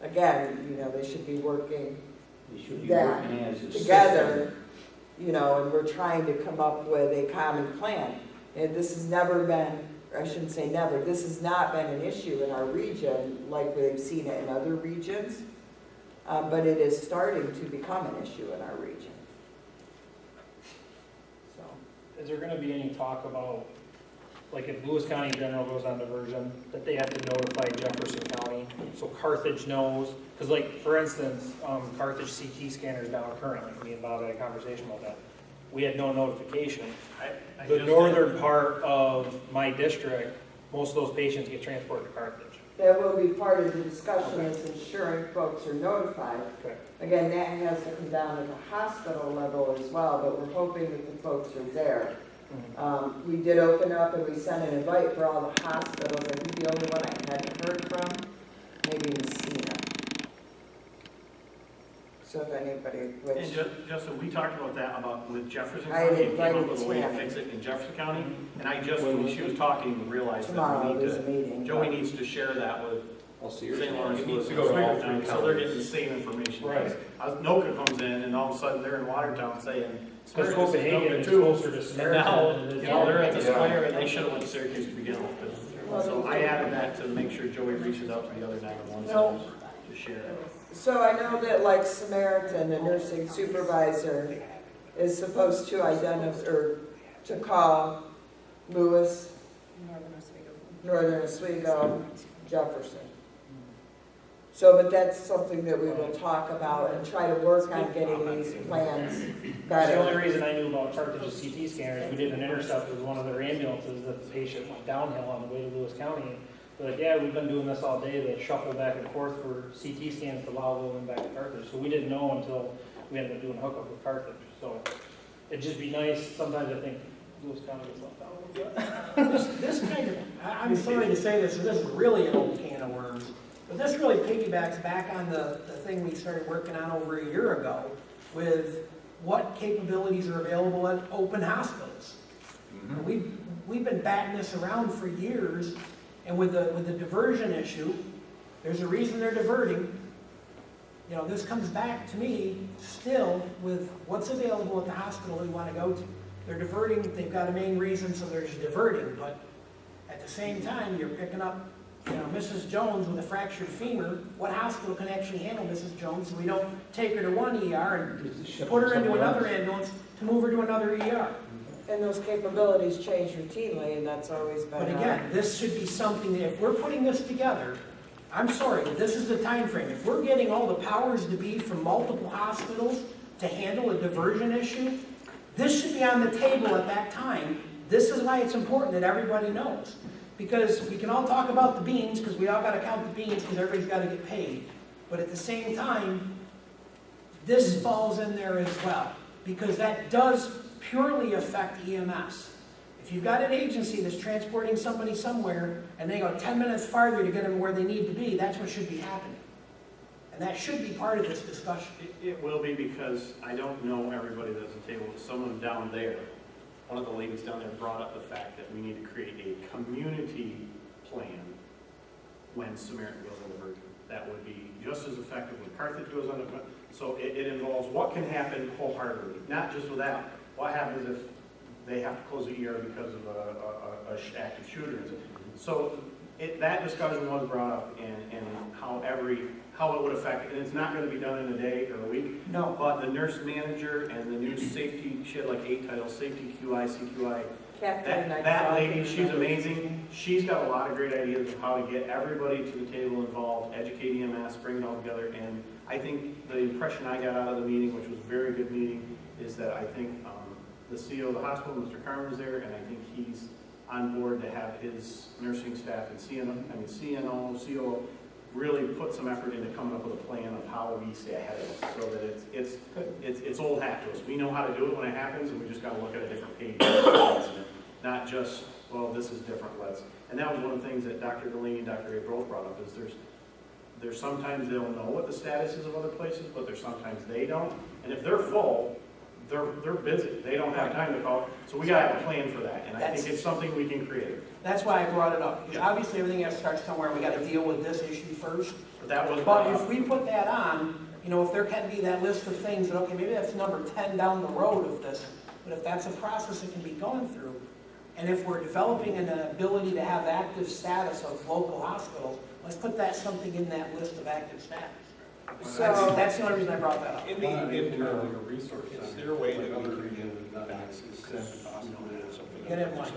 again, they should be working We should be that working as a together, and we're trying to come up with a common plan. And this has never been, I shouldn't say never, this has not been an issue in our region like we've seen it in other regions, but it is starting to become an issue in our region. So. Is there gonna be any talk about, like if Lewis County General goes on diversion, that they have to notify Jefferson County, so Carthage knows? Because like, for instance, Carthage CT scanners down currently, me and Bob had a conversation about that. We had no notification. The northern part of my district, most of those patients get transported to Carthage. That will be part of the discussion, is ensuring folks are notified. Okay. Again, that has to come down at the hospital level as well, but we're hoping that the folks are there. We did open up and we sent an invite for all the hospitals. I think the only one I hadn't heard from, maybe Messina. So if anybody, And Justin, we talked about that with Jefferson I County, and came up invited with a way to Tammy. fix it in Jefferson County, and I just, when she was talking, realized that Tomorrow we need there's a to, meeting. Joey needs to share that with St. Lawrence, It needs to go to all three so they're counties. getting the same information. Right. NOCA comes in, and all of a sudden, they're in Watertown saying, Because Syracuse is Copenhagen NOCA is too. closer to And Samaritan now, than it is. they're at the Yeah. square, and they should have went to Syracuse to begin with. So I added that to make sure Joey reaches out to the other 911 centers to share it. So I know that like Samaritan, the nursing supervisor, is supposed to identify, or to call Lewis, Northern Oswego, Jefferson. So, but that's something that we will talk about and try to work on getting these plans That's the only better. reason I knew about Carthage's CT scanners. We did an intercept with one of their ambulances that the patient went downhill on the way to Lewis County. They're like, yeah, we've been doing this all day, they shuffle back and forth for CT scans to Lowville and back to Carthage. So we didn't know until we ended up doing a hookup with Carthage. So it'd just be nice, sometimes I think Lewis County gets left out a little bit. This kind of, I'm sorry to say this, so this is really an old can of worms, but this really piggybacks back on the thing we started working on over a year ago with what capabilities are available at open hospitals. We've been batting this around for years, and with the diversion issue, there's a reason they're diverting. You know, this comes back to me still with what's available at the hospital we want to go to. They're diverting, they've got a main reason, so they're diverting, but at the same time, you're picking up, you know, Mrs. Jones with a fractured femur. What hospital can actually handle Mrs. Jones so we don't take her to one ER and put her into another ambulance to move her to another ER? And those capabilities change routinely, and that's always been. But again, this should be something that if we're putting this together, I'm sorry, but this is the time frame. If we're getting all the powers to be from multiple hospitals to handle a diversion issue, this should be on the table at that time. This is why it's important that everybody knows. Because we can all talk about the beans, because we all got to count the beans, because everybody's got to get paid. But at the same time, this falls in there as well, because that does purely affect EMS. If you've got an agency that's transporting somebody somewhere, and they go 10 minutes farther to get them where they need to be, that's what should be happening. And that should be part of this discussion. It will be, because I don't know everybody that's at the table. Someone down there, one of the ladies down there brought up the fact that we need to create a community plan when Samaritan goes on diversion. That would be just as effective when Carthage goes on diversion. So it involves what can happen wholeheartedly, not just with that. What happens if they have to close the ER because of a active shooter? So that discussion was brought up, and how it would affect, and it's not going to be done in a day or a week. No. But the nurse manager and the new safety, she had like 8 titles, safety, QI, CQI. That lady, she's amazing. She's got a lot of great ideas of how to get everybody to the table involved, educate EMS, bring it all together. And I think the impression I got out of the meeting, which was a very good meeting, is that I think the CEO of the hospital, Mr. Carmen, was there, and I think he's on board to have his nursing staff and CNO, COO really put some effort into coming up with a plan of how we stay ahead of it, so that it's old hat to us. We know how to do it when it happens, and we just got to look at a different page, not just, well, this is different. And that was one of the things that Dr. Delaney and Dr. A both brought up, is there's sometimes they'll know what the status is of other places, but there's sometimes they don't. And if they're full, they're busy. They don't have time to call. So we got to have a plan for that, and I think it's something we can create. That's why I brought it up, because obviously everything has to start somewhere, we got to deal with this issue first. But if we put that on, you know, if there can be that list of things, that, okay, maybe that's number 10 down the road of this, but if that's a process that can be going through, and if we're developing an ability to have active status of local hospitals, let's put that something in that list of active status. So that's the only reason I brought that up. In the interim, is there a way that other regions faxes send to the hospital or something? Get in line.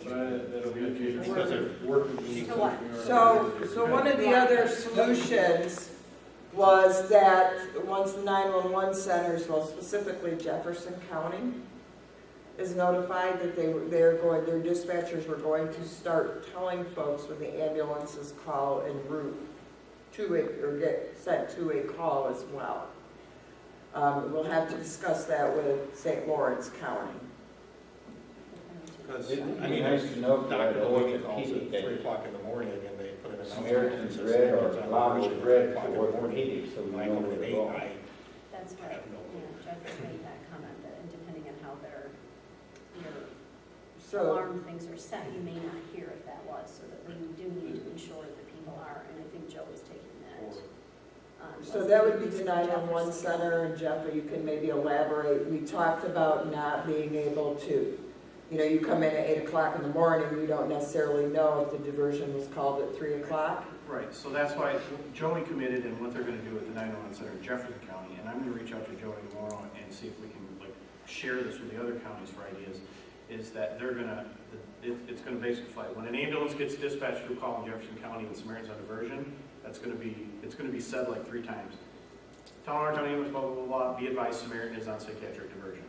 Because of working. So one of the other solutions was that once the 911 centers, well, specifically Jefferson County, is notified that their dispatchers were going to start telling folks when the ambulances call en route or get sent to a call as well. We'll have to discuss that with St. Lawrence County. Because, It'd be nice to know if Dr. they're Delaney looking calls at at 3 o'clock in the morning, and they put in an Samaritan's Red or Lava's Red for orthopedics, so we know where they're going. That's why, Jeff has made that comment, that depending on how their alarm things are set, you may not hear if that was, so that we do need to ensure that people are, and I think Joe is taking that. So that would be the 911 center, and Jeff, you can maybe elaborate. We talked about not being able to, you come in at 8 o'clock in the morning, you don't necessarily know if the diversion was called at 3 o'clock. Right, so that's why Joey committed, and what they're going to do at the 911 center in Jefferson County, and I'm going to reach out to Joey tomorrow and see if we can share this with the other counties for ideas, is that they're going to, it's going to basically fly. When an ambulance gets dispatched to a call in Jefferson County and Samaritan's on diversion, it's going to be said like 3 times. Town County ambulance, blah, blah, blah, blah, be advised Samaritan is on psychiatric diversion.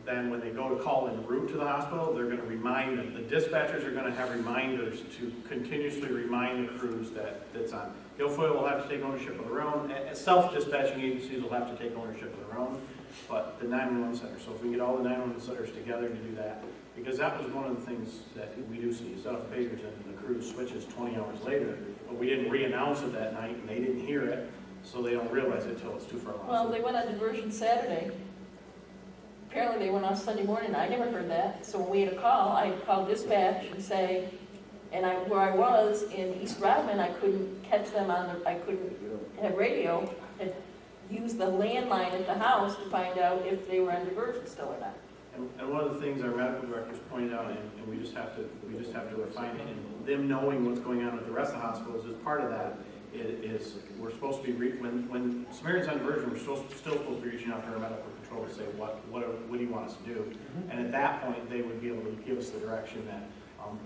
Then when they go to call en route to the hospital, they're going to remind them. The dispatchers are going to have reminders to continuously remind the crews that it's on. Guilfoyle will have to take ownership of their own. Self-dispatching agencies will have to take ownership of their own. But the 911 center, so if we get all the 911 centers together to do that, because that was one of the things that we do see. South of Bakerton, the crew switches 20 hours later, but we didn't re-announce it that night, and they didn't hear it, so they don't realize it until it's too far along. Well, they went on diversion Saturday. Apparently they went on Sunday morning. I never heard that. So when we had a call, I called dispatch and say, where I was in East Rodman, I couldn't catch them I couldn't have radio. radio had used the landline at the house to find out if they were on diversion still or not. And one of the things our medical directors pointed out, and we just have to refine it, and them knowing what's going on with the rest of the hospitals is part of that. Is we're supposed to be when Samaritan's on diversion, we're still supposed to be reaching out to our medical control to say what do you want us to do, and at that point they would be able to give us the direction that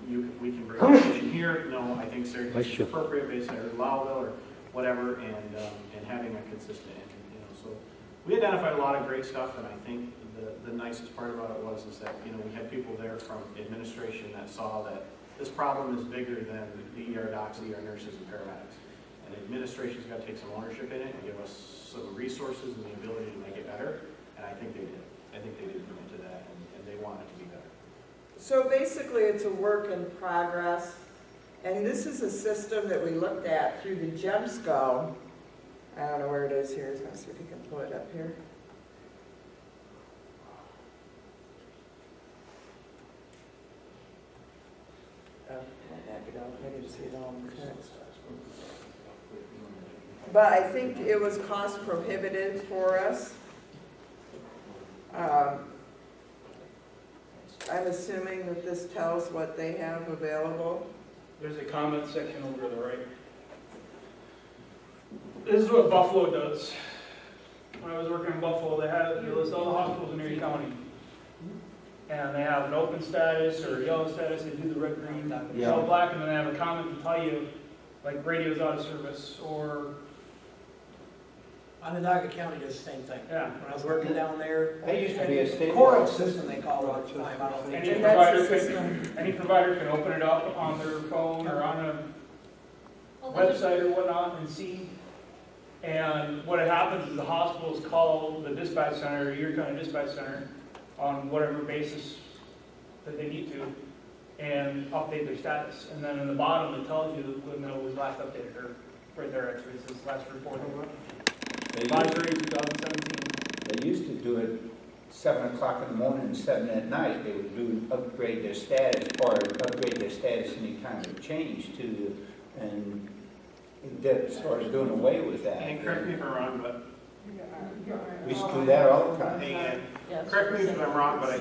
we can bring the patient here. No, I think surgery is appropriate based on Lowville or whatever, and having a consistent, so we identified a lot of great stuff, and I think the nicest part about it was that we had people there from administration that saw that this problem is bigger than the ER docs, ER nurses, and paramedics. And administration's got to take some ownership in it and give us some resources and the ability to make it better. And I think they did. I think they did commit to that, and they want it to be better. So basically, it's a work in progress. And this is a system that we looked at through the GEMSCO. I don't know where it is here. Let's see if we can pull it up here. I didn't see it all in the text. But I think it was cost prohibitive for us. I'm assuming that this tells what they have available. There's a comment section over to the right. This is what Buffalo does. When I was working in Buffalo, they list all the hospitals in Erie County. And they have an open status or yellow status, they do the red, green, yellow, black, and then they have a comment to tell you, like, radio's out of service, or... Onondaga County does the same thing. Yeah. When I was working down there, That used to be a state. Coral system they call it all the time. I don't think. Any provider can open it up on their phone or on a website or whatnot and see. And what happens is the hospitals call the dispatch center, or your kind of dispatch center, on whatever basis that they need to, and update their status. And then in the bottom it tells you when it was last updated, or right there actually, it says last report. Advisory 2017. They used to do it 7 o'clock in the morning and 7 at night. They would upgrade their status, or upgrade their status anytime it changed to, and they started doing away with that. And correct me if I'm wrong, but We used to do that all the time. correct me if I'm wrong, but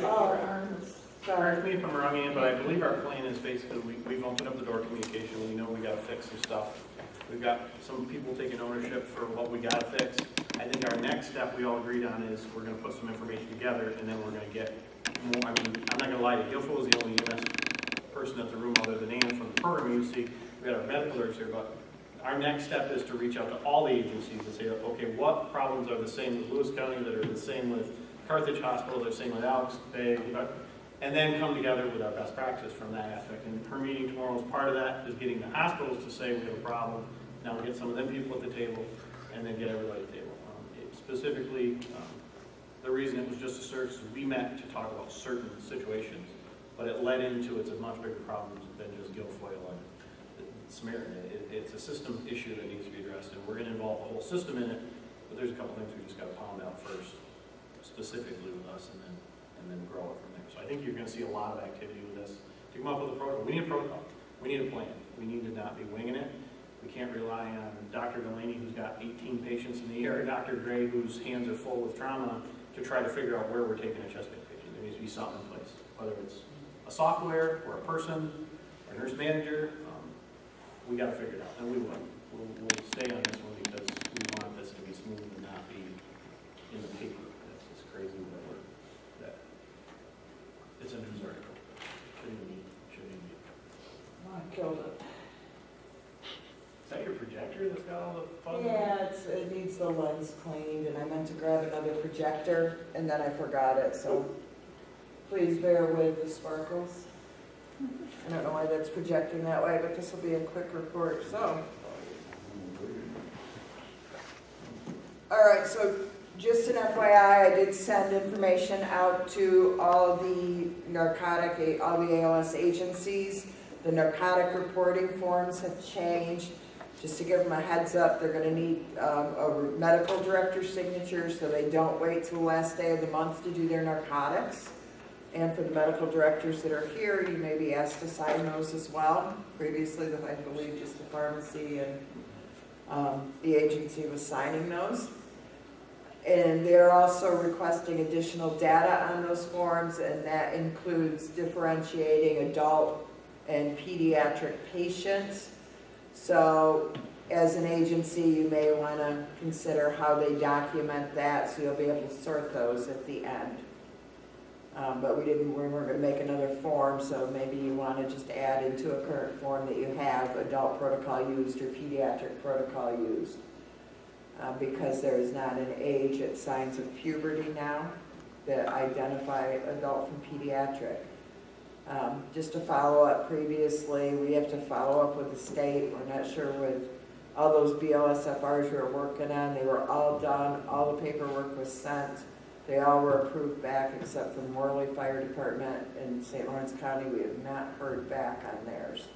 correct me if I'm wrong, Ian, but I believe our plan is basically we've opened up the door to communication. We know we got to fix some stuff. We've got some people taking ownership for what we got to fix. I think our next step we all agreed on is we're going to put some information together, and then we're going to get more. I mean, I'm not going to lie to you. Guilford was the only EMS person at the room other than Ann from the program. You see, we got our medical directors here, but our next step is to reach out to all the agencies and say, okay, what problems are the same with Lewis County, that are the same with Carthage Hospital, they're the same with Alex Bay, and then come together with our best practice from that aspect. And her meeting tomorrow is part of that, is getting the hospitals to say we have a problem. Now we'll get some of them people at the table, and then get everybody at the table. Specifically, the reason it was just a search is we met to talk about certain situations, but it led into it's a much bigger problem than just Guilfoyle and Samaritan. It's a system issue that needs to be addressed, and we're going to involve the whole system in it, but there's a couple things we just got to pound out first, specifically with us, and then grow it from there. So I think you're going to see a lot of activity with this. To come up with a protocol, we need a protocol. We need a plan. We need to not be winging it. We can't rely on Dr. Delaney, who's got 18 patients in the ER, Dr. Gray, whose hands are full with trauma, to try to figure out where we're taking a chest pain patient. There needs to be something in place, whether it's a software or a person or a nurse manager. We got to figure it out, and we will. We'll stay on this one because we want this to be smooth and not be in the paper. It's crazy that it's a news article. Shouldn't even be. I killed it. Is that your projector that's got all the fun? Yeah, it needs the lens cleaned, and I meant to grab another projector, and then I forgot it, so please bear with the sparkles. I don't know why that's projecting that way, but this will be a quick report, so. All right, so just an FYI, I did send information out to all the all the ALS agencies. The narcotic reporting forms have changed. Just to give them a heads up, they're going to need a medical director's signature, so they don't wait till the last day of the month to do their narcotics. And for the medical directors that are here, you may be asked to sign those as well. Previously, I believe just the pharmacy and The agency was signing those. And they're also requesting additional data on those forms, and that includes differentiating adult and pediatric patients. So as an agency, you may want to consider how they document that, so you'll be able to sort those at the end. But we weren't going to make another form, so maybe you want to just add into a current form that you have adult protocol used or pediatric protocol used. Because there is not an age at signs of puberty now that identify adult from pediatric. Just to follow up previously, we have to follow up with the state. We're not sure with all those BLSFRs we were working on. They were all done. All the paperwork was sent. They all were approved back except for Morley Fire Department in St. Lawrence County. We have not heard back on theirs.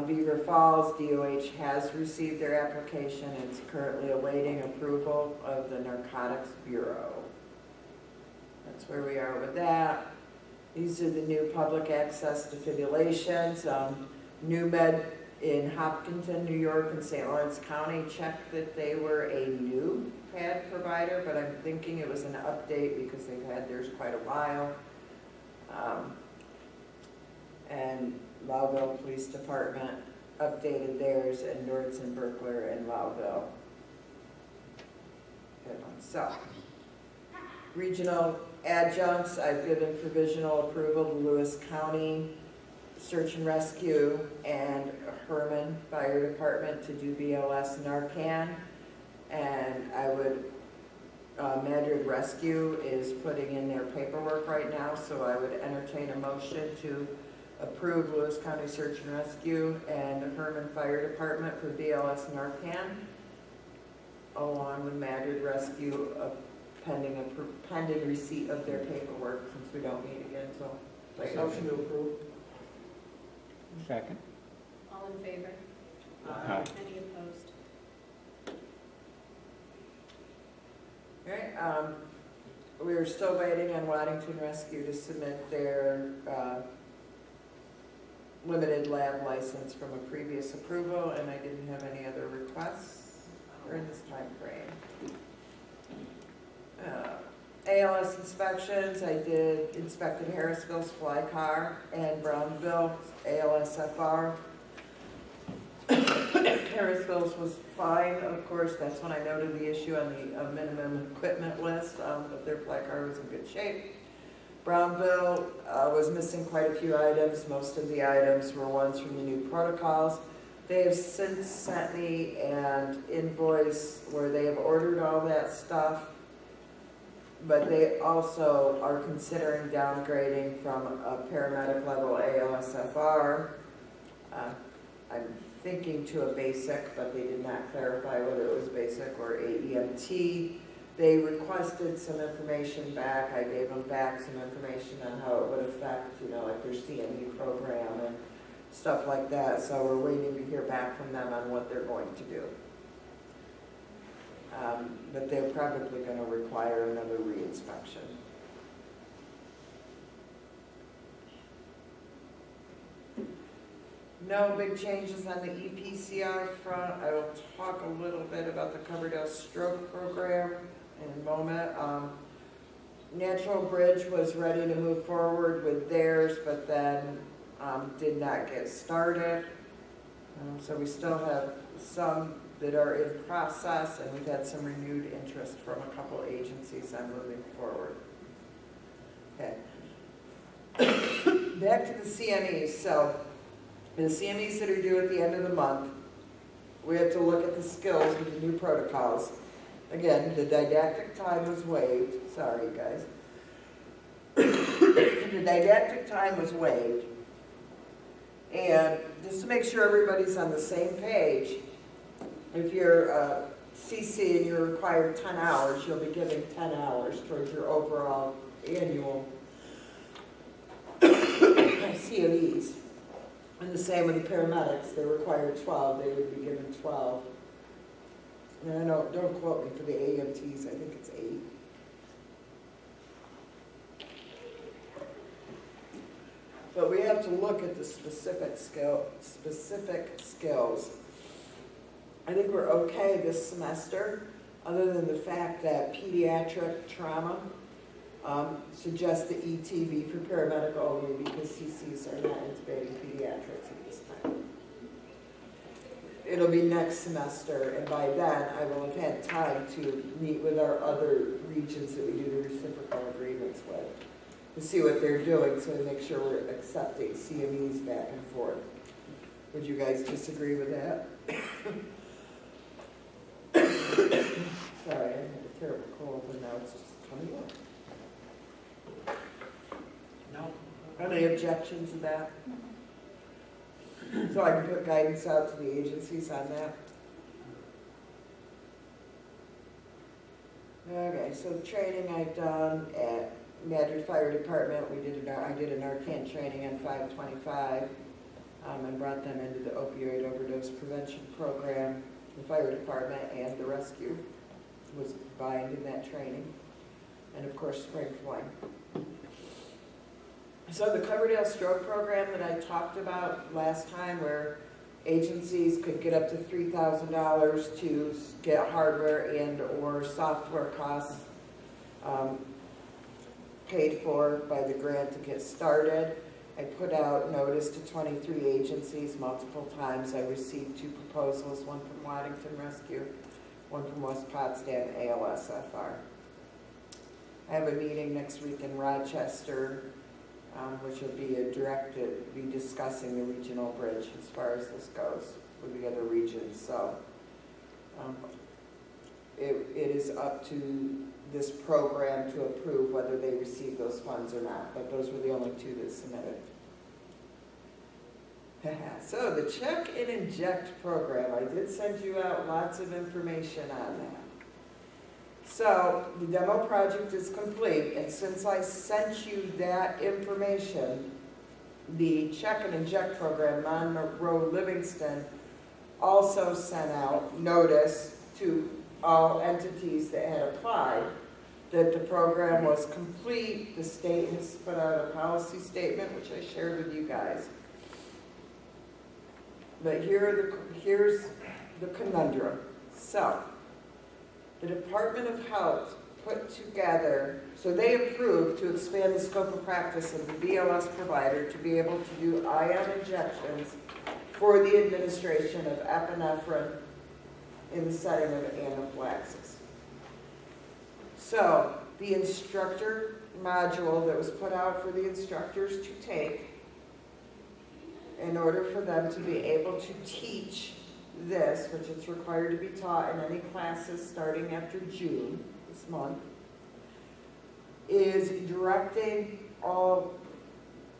Beaver Falls, DOH has received their application. It's currently awaiting approval of the Narcotics Bureau. That's where we are with that. These are the new public access defibrillations. NewMed in Hopkinton, New York, and St. Lawrence County checked that they were a new pad provider, but I'm thinking it was an update because they've had theirs quite a while. And Lowville Police Department updated theirs, and Nordson, Berkler, and Lowville. Good one. So, regional adjuncts, I've given provisional approval to Lewis County Search and Rescue and Herman Fire Department to do BLS Narcan. And I would, Madrid Rescue is putting in their paperwork right now, so I would entertain a motion to approve Lewis County Search and Rescue and Herman Fire Department for BLS Narcan, along with Madrid Rescue pending receipt of their paperwork, since we don't meet again until. Motion to approve. Second. All in favor? Aye. Any opposed? Okay, we are still waiting on Waddington Rescue to submit their limited lab license from a previous approval, and I didn't have any other requests during this time frame. ALS inspections, I inspected Harrisville's fly car and Brownville ALSFR. Harrisville's was fine, of course, that's when I noted the issue on the minimum equipment list, but their fly car was in good shape. Brownville was missing quite a few items. Most of the items were ones from the new protocols. They have since sent me an invoice where they have ordered all that stuff, but they also are considering downgrading from a paramedic level ALSFR. I'm thinking to a basic, but they did not clarify whether it was basic or AEMT. They requested some information back. I gave them back some information on how it would affect, like their CME program and stuff like that. So we're waiting to hear back from them on what they're going to do. But they're probably going to require another re-inspection. No big changes on the EPCR front. I will talk a little bit about the Coverdale Stroke Program in a moment. Natural Bridge was ready to move forward with theirs, but then did not get started. So we still have some that are in process, and we've had some renewed interest from a couple agencies on moving forward. Okay. Back to the CMEs. So the CMEs that are due at the end of the month, we have to look at the skills with the new protocols. Again, the didactic time was waived. Sorry, guys. The didactic time was waived. And just to make sure everybody's on the same page, if you're CC and you're required 10 hours, you'll be giving 10 hours towards your overall annual CMEs. And the same with the paramedics. They require 12, they would be given 12. And I know, don't quote me for the AMTs, I think it's 8. But we have to look at the specific skills. I think we're okay this semester, other than the fact that pediatric trauma suggests the ETV for paramedic only because CCs are not intubating pediatrics at this time. It'll be next semester, and by then I will have had time to meet with our other regions that we do the reciprocal agreements with to see what they're doing, so we make sure we're accepting CMEs back and forth. Would you guys disagree with that? Sorry, I had a terrible cold, and now it's just 21. No. Any objections to that? So I can put guidance out to the agencies on that? Okay, so the training I've done at Madrid Fire Department, I did an Narcan training on 525 and brought them into the opioid overdose prevention program. The fire department and the rescue was combined in that training. And of course, spring fling. So the Coverdale Stroke Program that I talked about last time, where agencies could get up to $3,000 to get hardware and or software costs paid for by the grant to get started. I put out notice to 23 agencies multiple times. I received 2 proposals, one from Waddington Rescue, one from West Potsdam ALSFR. I have a meeting next week in Rochester, which will be discussing the regional bridge as far as this goes with the other regions. So it is up to this program to approve whether they receive those funds or not, but those were the only 2 that submitted. So the check and inject program, I did send you out lots of information on that. So the demo project is complete, and since I sent you that information, the check and inject program, Monroe Livingston, also sent out notice to all entities that had applied that the program was complete. The state has put out a policy statement, which I shared with you guys. But here's the conundrum. So, the Department of Health put together, so they approved to expand the scope of practice of the BLS provider to be able to do ion injections for the administration of epinephrine in the setting of anaphylaxis. So, the instructor module that was put out for the instructors to take in order for them to be able to teach this, which is required to be taught in any classes starting after June this month, is directing all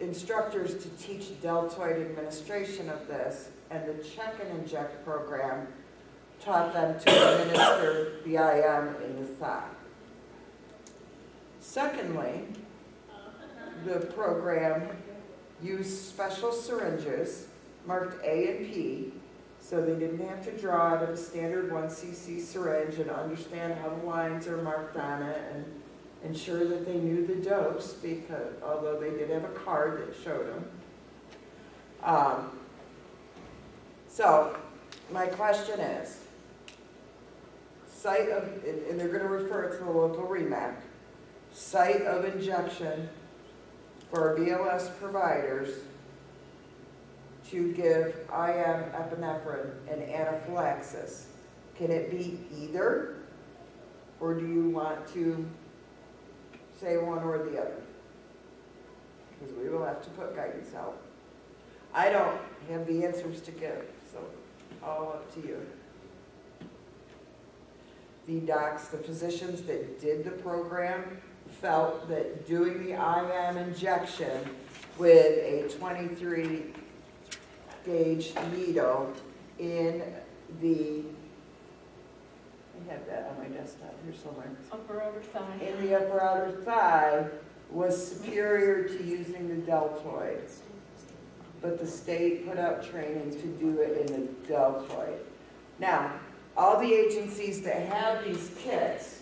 instructors to teach deltoid administration of this, and the check and inject program taught them to administer the IM in the thigh. Secondly, the program used special syringes marked A and P, so they didn't have to draw out of a standard 1cc syringe and understand how the lines are marked on it and ensure that they knew the dose, because although they did have a card that showed them. So my question is, site of, and they're going to refer it to the local REMAC, site of injection for BLS providers to give IM epinephrine and anaphylaxis. Can it be either, or do you want to say one or the other? Because we will have to put guidance out. I don't have the answers to give, so all up to you. The docs, the physicians that did the program felt that doing the IM injection with a 23 gauge needle in the, I have that on my desktop here somewhere, Upper outer thigh. in the upper outer thigh was superior to using the deltoid. But the state put out training to do it in the deltoid. Now, all the agencies that have these kits,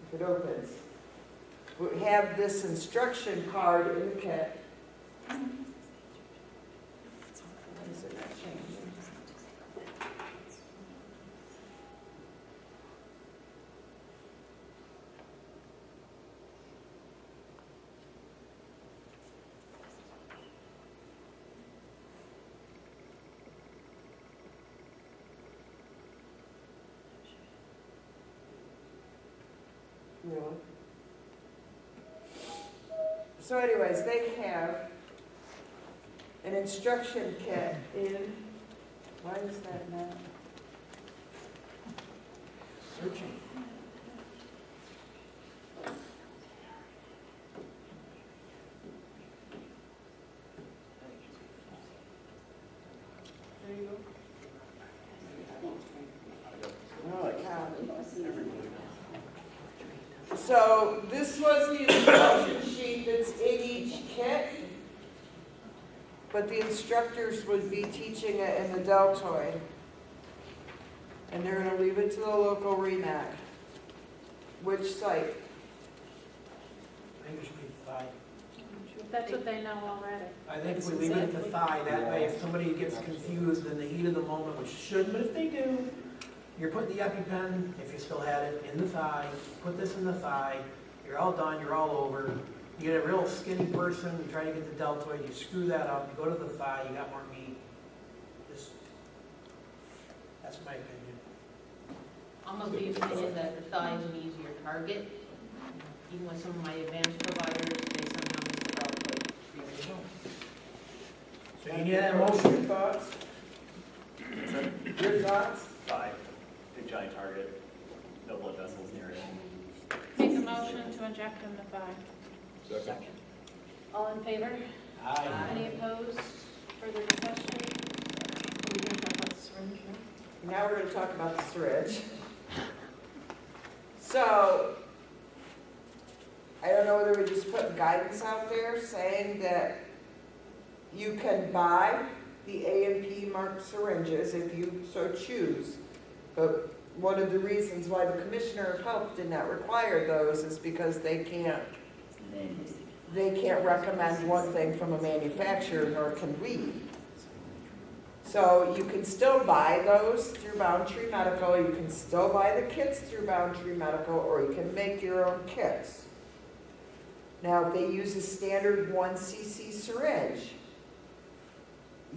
if it opens, we have this instruction card in the kit. Why is it not changing? Really? So anyways, they have an instruction kit in, why is that not? Searching. There you go. So this was the instruction sheet that's in each kit, but the instructors would be teaching it in the deltoid. And they're gonna leave it to the local REMAC. Which site? I think it should be thigh. That's what they know already. I think if we leave it at the thigh, that way if somebody gets confused in the heat of the moment, which shouldn't, but if they do, you're putting the EpiPen, if you still had it, in the thigh, put this in the thigh, you're all done, you're all over. You get a real skinny person, you try to get the deltoid, you screw that up, you go to the thigh, you got more meat. Just, that's my opinion. I'm of the opinion that the thigh is an easier target. Even with some of my advanced providers, they somehow miss the deltoid. So you need that motion? Your thoughts? Your thoughts? Thigh, big giant target, no blood vessels near it. Make a motion to inject in the thigh. Second. All in favor? Aye. Any opposed? Further discussion? Are we gonna talk about the syringe now? Now we're going to talk about the syringe. So, I don't know whether we just put guidance out there saying that you can buy the A&P marked syringes if you so choose. But one of the reasons why the Commissioner of Health did not require those is because they can't recommend one thing from a manufacturer, nor can we. So you can still buy those through Boundtree Medical, you can still buy the kits through Boundtree Medical, or you can make your own kits. Now, if they use a standard 1 cc syringe,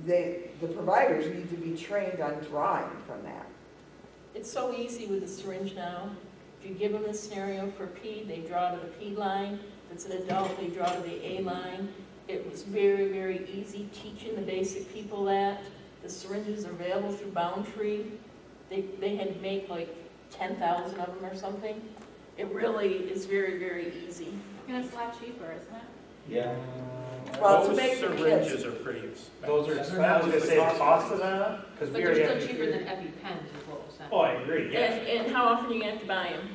the providers need to be trained on drawing from that. It's so easy with the syringe now. If you give them the scenario for P, they draw to the P line. If it's an adult, they draw to the A line. It was very, very easy teaching the basic people that. The syringes are available through Boundtree. They had to make like 10,000 of them or something. It really is very, very easy. And it's a lot cheaper, isn't it? Yeah. Well, to Those make the syringes kits. are pretty expensive. Those are expensive. I was gonna say the cost of that, because But we they're already still have. cheaper than EpiPens is what we're saying. Oh, I agree, yes. And how often are you gonna have to buy them?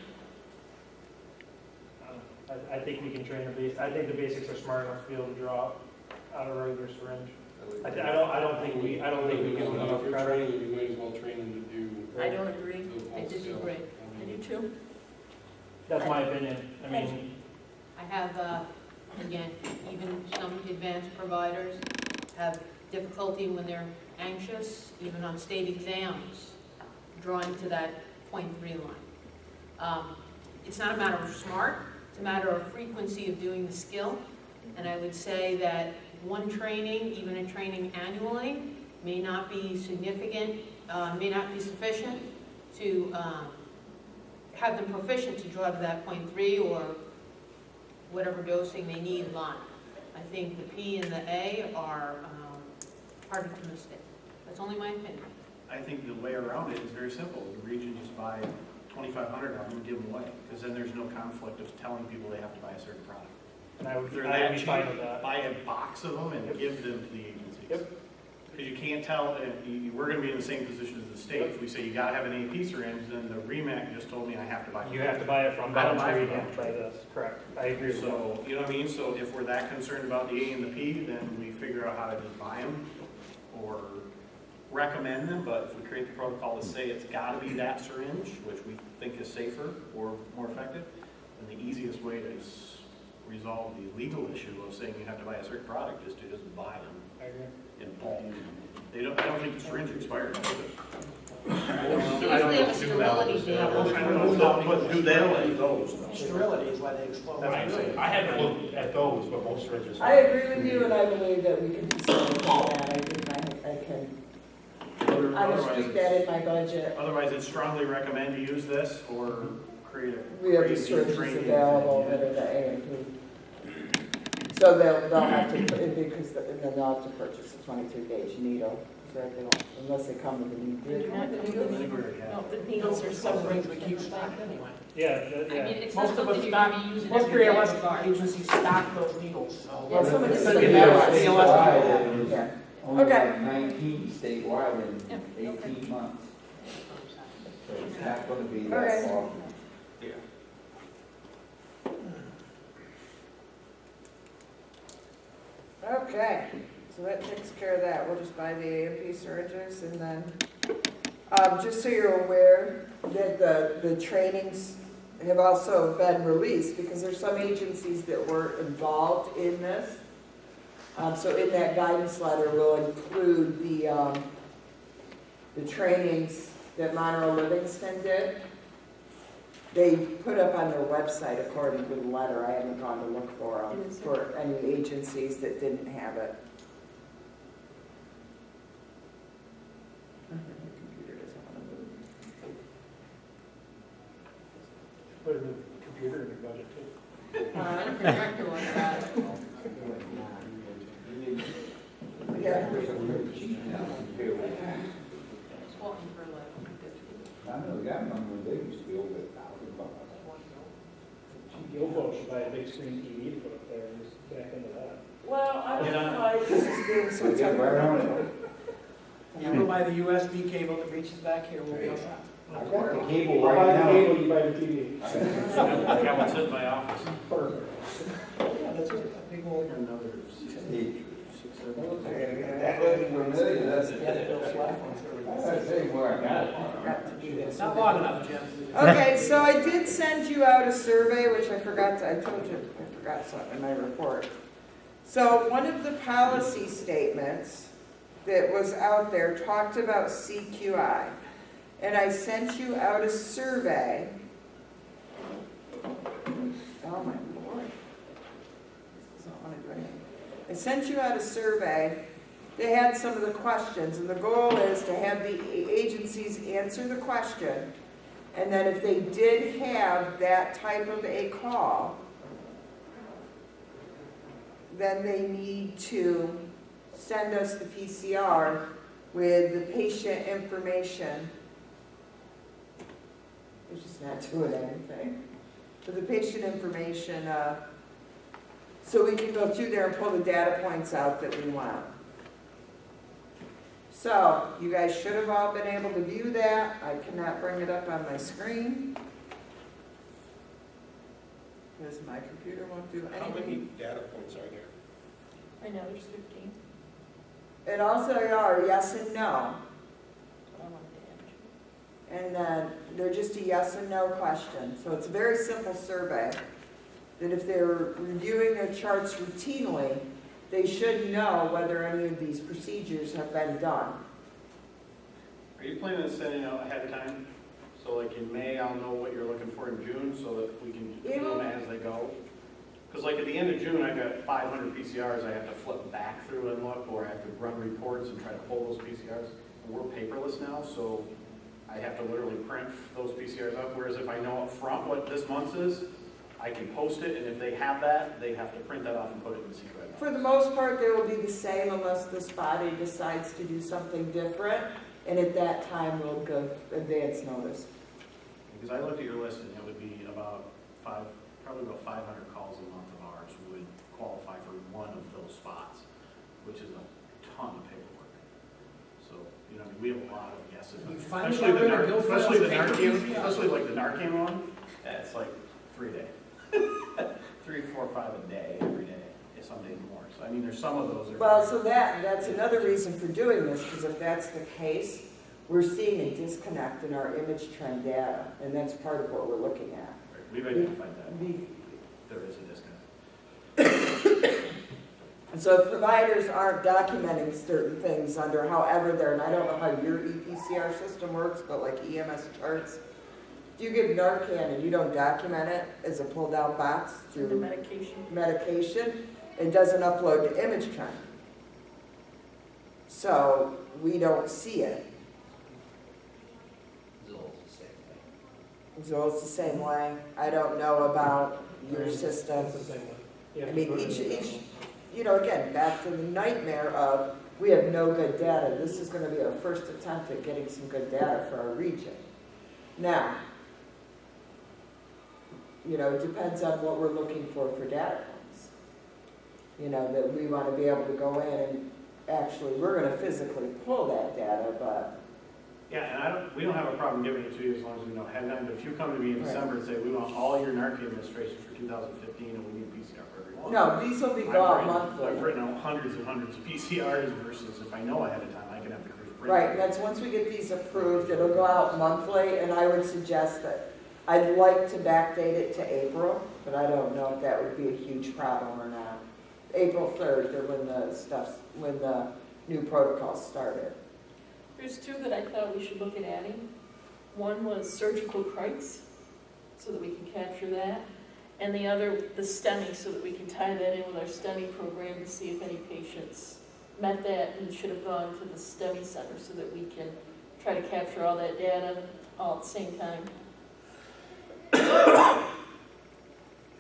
I think we can train the I think the basics are smart enough to be able to draw out a regular syringe. I don't think we give them enough credit. You might as well train them to do. I don't agree. I disagree. I do too. That's my opinion. I mean, I have, again, even some advanced providers have difficulty when they're anxious, even on state exams, drawing to that 0.3 line. It's not a matter of smart, it's a matter of frequency of doing the skill. And I would say that one training, even a training annually, may not be significant, may not be sufficient to have them proficient to draw to that 0.3 or whatever dosing they need line. I think the P and the A are harder to mistake. That's only my opinion. I think the way around it is very simple. The region just buy 2,500 of them and give them away, because then there's no conflict of telling people they have to buy a certain product. and I would If they're be that fine cheap, with that. buy a box of them and give them to the agencies. Yep. Because you can't tell, we're gonna be in the same position as the state. If we say you gotta have an AP syringe, then the REMAC just told me I have to buy. You have to buy it from I don't buy Boundtree, it you from have to buy this, correct. I agree with that. So, you know what I mean? So if we're that concerned about the A and the P, then we figure out how to just buy them or recommend them. But if we create the protocol to say it's gotta be that syringe, which we think is safer or more effective, then the easiest way to resolve the legal issue of saying you have to buy a certain product is to just buy them I agree. in bulk. I don't think the syringe expired. does it? They usually have a sterility to But do they like those? Sterility is why they explode. I haven't looked at those, but most syringes. I agree with you, and I believe that we can facilitate that. I think I can, I will speak that in my budget. Otherwise, I'd strongly recommend you use this or create a We have the crazy surgeons training available thing, that yeah. are the A&P. So they'll have to, because, and then they'll have to purchase a 23-gauge needle, correct? They won't- unless they come with a new They're bid. not I think we already have No, it. the needles are Some separate. things we keep stock anyway. Yeah, I mean, it's not Most of something us you're stock, gonna be using most every day. ALS agencies stock those needles, so. Well, some of It's the gonna be better with ALS. Yeah. Only Okay. like 19 statewide in Yeah. 18 months. So it's not going to be Okay. that long. Okay, so that takes care of that. We'll just buy the A&P syringes and then, just so you're aware that the trainings have also been released because there's some agencies that were involved in this. So in that guidance letter, we'll include the trainings that Monroe Livingston did. They put up on their website according to the letter. I haven't gone to look for them, for any agencies that didn't have it. My computer doesn't want to move. Put a new computer in your budget too. And a projector like that. Yeah. Walking for like. I know the guy number they used to be over $1,000. Gilbo should buy a big screen TV to put up there and just back into that. Well, I don't Yeah. know why this is being so Get right on temperamental. it. You go buy the USB cable that reaches back here, we'll be all set. I got the cable I'll buy right the now. cable, you buy the TV. I got one sitting in my office. Perfect. Yeah, that's right, that big old. Another 6, 7, 8. That wasn't for a million, that's it. Bill Slack one's really good. That's the same where I got it. Not long enough, Jim. Okay, so I did send you out a survey, which I forgot to, I told you, I forgot something in my report. So one of the policy statements that was out there talked about CQI. And I sent you out a survey. Oh my Lord. This doesn't want to do anything. I sent you out a survey. They had some of the questions, and the goal is to have the agencies answer the question. And then if they did have that type of a call, then they need to send us the PCR with the patient information. It's just not doing anything. With the patient information, so we can go through there and pull the data points out that we want. So, you guys should have all been able to view that. I cannot bring it up on my screen because my computer won't do How many anything. data points are there? Right now, there's 15. It also are yes and no. I don't want to damage. And then they're just a yes and no question. So it's a very simple survey that if they're reviewing their charts routinely, they should know whether any of these procedures have been done. Are you planning on sending out ahead of time? So like in May, I'll know what you're looking for in June so that we can do them as they go? Because like at the end of June, I've got 500 PCRs I have to flip back through and look, or I have to run reports and try to pull those PCRs. And we're paperless now, so I have to literally print those PCRs up, whereas if I know up front what this month's is, I can post it, and if they have that, they have to print that off and put it in the secret. For the most part, they will be the same unless this body decides to do something different. And at that time, we'll go advance notice. Because I looked at your list and it would be about probably about 500 calls a month of ours would qualify for one of those spots, which is a ton of paperwork. So, you know, I mean, we have a lot of guesses. You finally Especially got rid of especially the Guilfoyle's Narcan, paper especially like the Narcan one, that's like 3 days. 3, 4, 5 a day, every day, some days more. So, I mean, there's some of those. Well, so that's another reason for doing this, because if that's the case, we're seeing a disconnect in our image trend data, and that's part of what we're looking at. Right, we've identified that. There is a disconnect. And so if providers aren't documenting certain things under however they're, and I don't know how your EPCR system works, but like EMS charts, if you give Narcan and you don't document it as a pull-down box Through the through medication, it doesn't upload to image trend. So we don't see it. Zillow's the same thing. So it's the same way. I don't know about your system. It's the same way. You have I to mean, put it each, in the each, you know, again, back to the nightmare of, we have no good data. This is gonna be our first attempt at getting some good data for our region. Now, you know, it depends on what we're looking for data points. You know, that we wanna be able to go in and actually, we're gonna physically pull that data, but, Yeah, and we don't have a problem giving it to you as long as we know ahead of time, but if you come to me in Right. December and say, we want all your Narcan administrations for 2015 and we need PCR for every one. no, these will be go out monthly. I've written out hundreds and hundreds of PCRs versus if I know ahead of time, I can have the crews bring. Right, and that's once we get these approved, it'll go out monthly, and I would suggest that, I'd like to backdate it to April, but I don't know if that would be a huge problem or not. April 3rd, or when the new protocols started. There's two that I thought we should look at adding. One was surgical crikes, so that we can capture that. And the other, the STEMI, so that we can tie that in with our STEMI program to see if any patients met that and should have gone to the STEMI center so that we can try to capture all that data all at the same time. If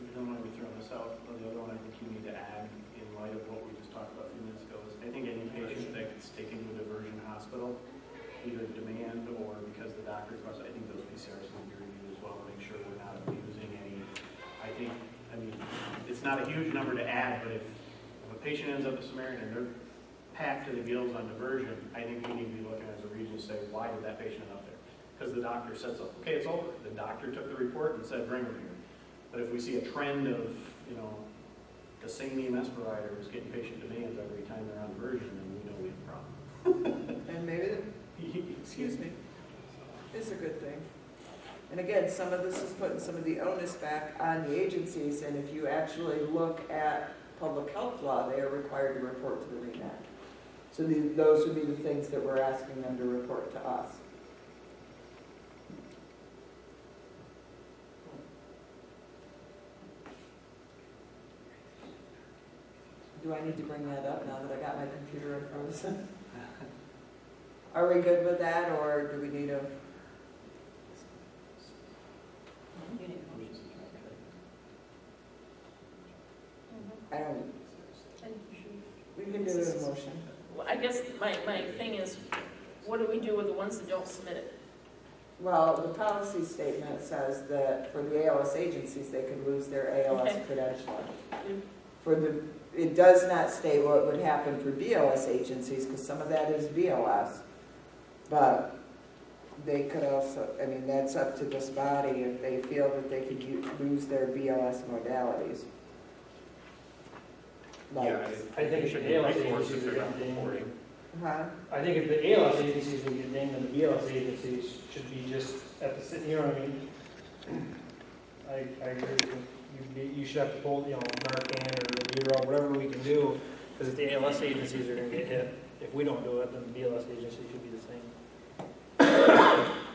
you don't mind me throwing this out, the other one I think you need to add in light of what we just talked about a few minutes ago is I think any patient that gets taken to a diversion hospital, either demand or because the doctor requests, I think those PCRs need to be reviewed as well to make sure we're not abusing any. I mean, it's not a huge number to add, but if a patient ends up at Samaritan and they're packed to the gills on diversion, I think we need to be looking as a region to say, why did that patient end up there? Because the doctor said so. Okay, it's over. The doctor took the report and said, bring them here. But if we see a trend of, you know, the same EMS provider was getting patient demands every time they're on diversion, then we know we have a problem. And maybe, excuse me, is a good thing. And again, some of this is putting some of the onus back on the agencies, and if you actually look at public health law, they are required to report to the REMAC. So those would be the things that we're asking them to report to us. Do I need to bring that up now that I got my computer frozen? Are we good with that, or do we need a? I don't, we can do it in motion. Well, I guess my thing is, what do we do with the ones that don't submit it? Well, the policy statement says that for the ALS agencies, they could lose their ALS Okay. credentialing. It does not state what would happen for BLS agencies, because some of that is BLS. But they could also, I mean, that's up to this body if they feel that they could lose their BLS modalities. Yeah, I think should the be ALS resources agencies that are are getting reporting. dinged. Huh? I think if the ALS agencies would get dinged, then the BLS agencies should be just at the city, you know what I mean? I agree with you. You should have to pull, you know, Narcan or Bureau, whatever we can do, because if the ALS agencies are gonna get hit, if we don't do it, then the BLS agency should be the same.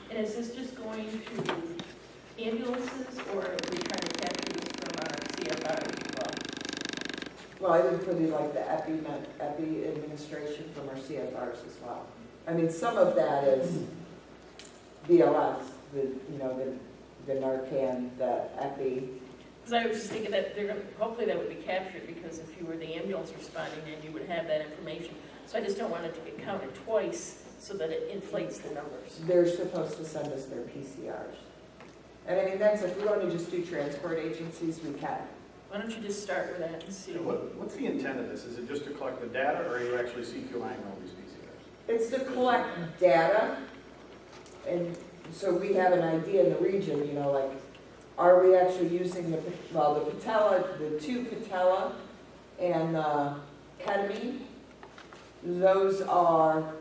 And is this just going to ambulances, or are we trying to capture this from our CFRs as well? Well, I think for the epi administration from our CFRs as well. I mean, some of that is BLS, the Narcan, the epi. Because I was just thinking that hopefully that would be captured, because if you were the ambulance responding, then you would have that information. So I just don't want it to get counted twice so that it inflates the numbers. They're supposed to send us their PCRs. And I mean, that's, if we want to just do transport agencies, we can. Why don't you just start with that and see? What's the intent of this? Is it just to collect the data, or are you actually CQIing all these PCRs? It's to collect data, and so we have an idea in the region, you know, like, are we actually using the two patella and ketamine? Those are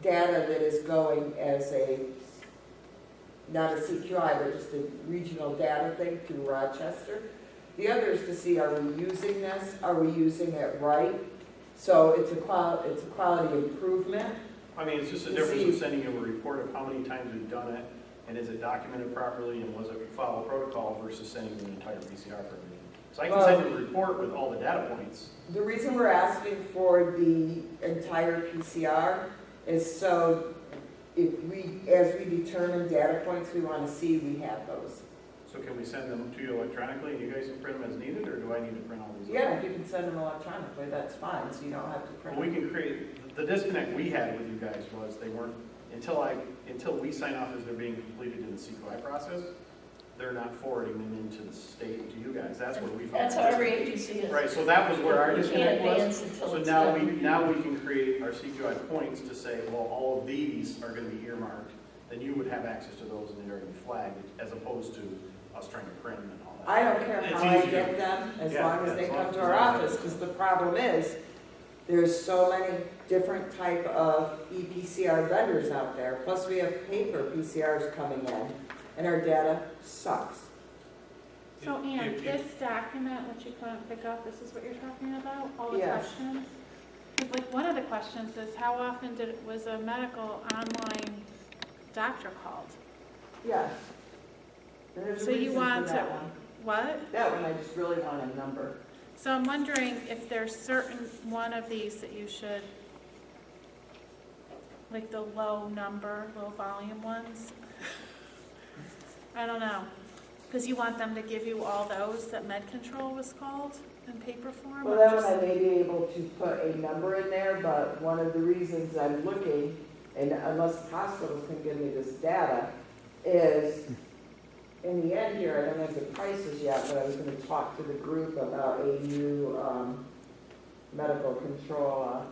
data that is going as not a CQI, but just a regional data thing through Rochester. The other is to see, are we using this? Are we using it right? So it's a quality improvement. I mean, it's just a difference of sending you a report of how many times we've done it, and is it documented properly, and was it follow protocol versus sending the entire PCR for me. So I can send you a report with all the data points. The reason we're asking for the entire PCR is so as we determine data points we want to see, we have those. So can we send them to you electronically and you guys can print them as needed, or do I need to print all these? Yeah, if you can send them electronically, that's fine, so you don't have to print Well, we them. can create, the disconnect we had with you guys was they weren't, until we sign off as they're being completed in the CQI process, they're not forwarding them into the state and to you guys. That's where we found. That's how every agency is. Right, so that was where our You disconnect can't was. advance until So it's now done. now we can create our CQI points to say, well, all of these are gonna be earmarked, then you would have access to those and they're gonna be flagged, as opposed to us trying to print them and all that. I don't care It's how I easier. get them, as Yeah, long as they as long come as to it's our not- office, because the problem is, there's so many different type of ePCR vendors out there, plus we have paper PCRs coming in, and our data sucks. So Ann, this document, which you couldn't pick up, this is what you're talking about, all the Yes. questions? 'Cause like one of the questions is how often was a medical online doctor called? Yes. And there's a So you reason for want that to, one. what? That one, I just really want a number. So I'm wondering if there's certain one of these that you should, like the low number, low volume ones? I don't know. Because you want them to give you all those that med control was called in paper form? Well, or that one just- I may be able to put a number in there, but one of the reasons I'm looking, and unless hospitals can give me this data, is in the end here, I don't have the prices yet, but I was gonna talk to the group about a new, medical control,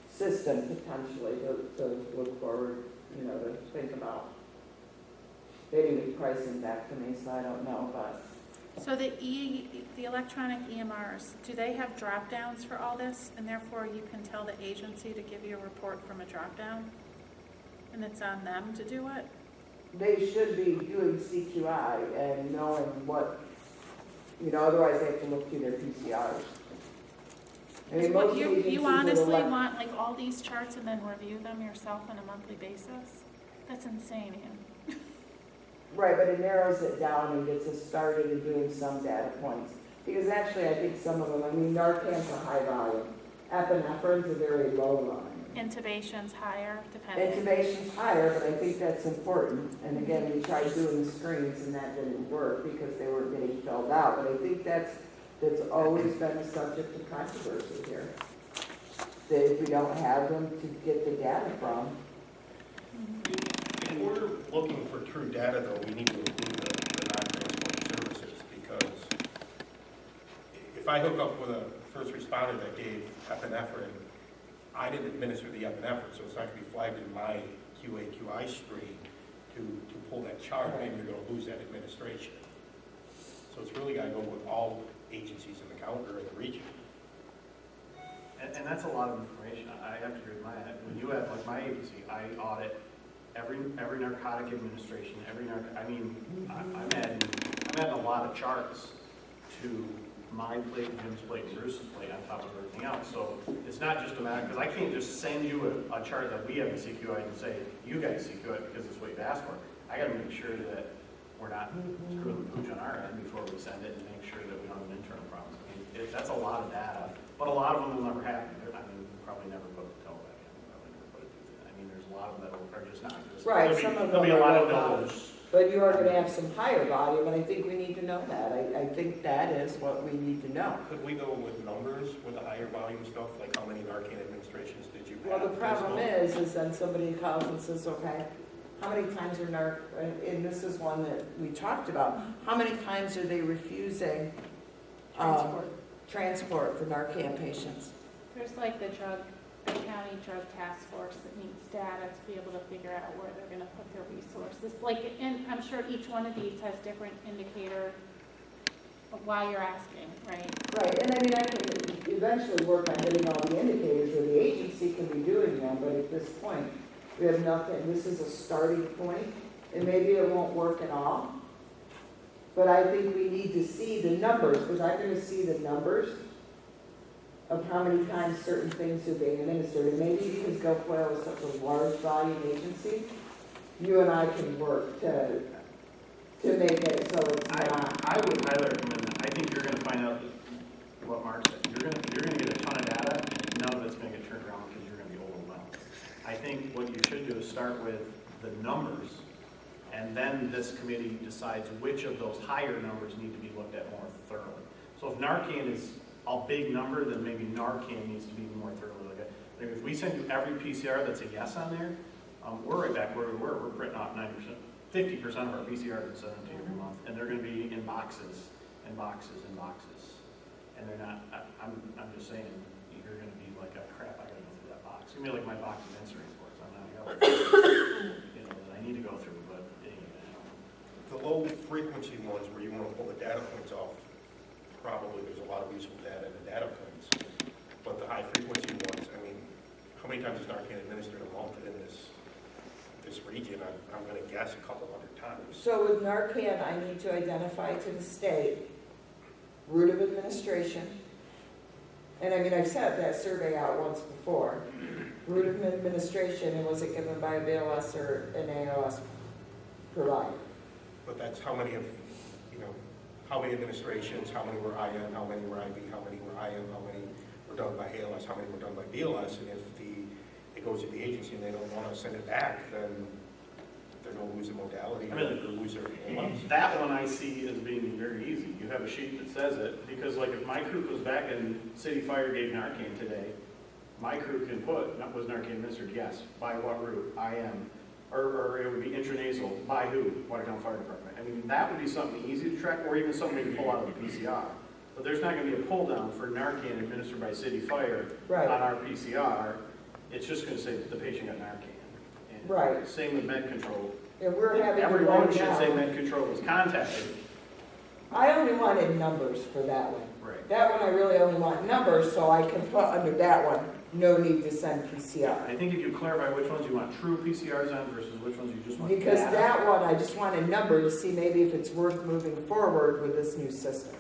system potentially to look forward, to think about. They didn't get pricing back to me, so I don't know, but So the electronic EMRs, do they have drop downs for all this? And therefore you can tell the agency to give you a report from a drop down? And it's on them to do it? they should be doing CQI and knowing what, otherwise they have to look through their PCRs. I mean, most agencies You would honestly elect- want like all these charts and then review them yourself on a monthly basis? That's insane, Ann. Right, but it narrows it down and gets us started in doing some data points. Because actually, I think some of them, Narcan's a high volume. Epinephrine's a very low volume. Intubation's higher, depending. Intubation's higher, but I think that's important. And again, we tried doing the screens and that didn't work because they weren't getting filled out. But I think that's always been a subject of controversy here. That if we don't have them to get the data from. If we're looking for true data, though, we need to include the non-transport services, because if I hook up with a first responder that gave epinephrine, I didn't administer the epinephrine, so it's not going to be flagged in my QA/QI stream to pull that chart, maybe you're going to lose that administration. So it's really got to go with all agencies in the county or in the region. And that's a lot of information. I have to agree with my, when you have, like my agency, I audit every narcotic administration, I'm adding a lot of charts to my plate, Jim's plate, and Bruce's plate on top of everything else. So it's not just a matter, because I can't just send you a chart that we have in CQI and say, you guys CQI it because it's what you've asked for. I gotta make sure that we're not screwing the pooch on our end before we send it and make sure that we don't have an internal problem. That's a lot of data, but a lot of them will never happen. Probably never put the toe back in, probably never put it through. There's a lot of them that are just not. Right, some of There'll them be a lot are of low builders. But you are going to have some higher volume, and I think we need to know that. I think that is what we need to know. Could we go with numbers with the higher volume stuff, like how many Narcan administrations did you have? Well, the problem is then somebody calls and says, okay, how many times are and this is one that we talked about, how many times are they refusing transport for Narcan patients? There's like the county drug task force that needs data to be able to figure out where they're gonna put their resources. And I'm sure each one of these has different indicator of why you're asking, right? Right, and I can eventually work on getting all the indicators, or the agency can be doing them, but at this point, we have nothing. This is a starting point, and maybe it won't work at all. But I think we need to see the numbers, because I'm going to see the numbers of how many times certain things are being administered. And maybe because GoFoil is such a large volume agency, you and I can work to make it so it's not. I would highly recommend that. I think you're going to find out what Mark said. You're going to get a ton of data, and none of it's going to get turned around because you're going to be overwhelmed. I think what you should do is start with the numbers, and then this committee decides which of those higher numbers need to be looked at more thoroughly. So if Narcan is a big number, then maybe Narcan needs to be more thoroughly looked at. Like if we send you every PCR that's a yes on there, we're right back where we were. We're printing off 90%, 50% of our PCRs and sending them to you every month, and they're going to be in boxes and boxes and boxes. And they're not. I'm just saying, you're going to be like, oh, crap, I got to go through that box. It's going to be like my box of insulin reports. I'm not that I need to go through, but The low frequency ones where you want to pull the data points off, probably there's a lot of useful data in the data points. But the high frequency ones, I mean, how many times is Narcan administered a month in this region? I'm going to guess a couple hundred times. So with Narcan, I need to identify to the state route of administration. And I mean, I've sent that survey out once before. Route of administration, and was it given by a BLS or an ALS provider? But that's how many of, how many administrations, how many were IM, how many were IV, how many were IM, how many were done by ALS, how many were done by BLS, and if it goes to the agency and they don't want to send it back, then they're going to lose the modality, or lose their ALS. that one I see as being very easy. You have a sheet that says it, because like if my crew goes back and City Fire gave Narcan today, my crew can put, was Narcan administered? Yes. By what route? IM. Or it would be intranasal. By who? Watertown Fire Department. I mean, that would be something easy to track, or even something we can pull out of the PCR. But there's not going to be a pull down for Narcan administered by City Fire on our PCR. It's just going to say that the patient got Narcan. And same with med control. And we're having everyone should say med control was contacted. I only wanted numbers for that one. Right. That one I really only want numbers, so I can put under that one, no need to send PCR. I think if you clarify which ones you want true PCRs on versus which ones you just want Because data. that one, I just want a number to see maybe if it's worth moving forward with this new system.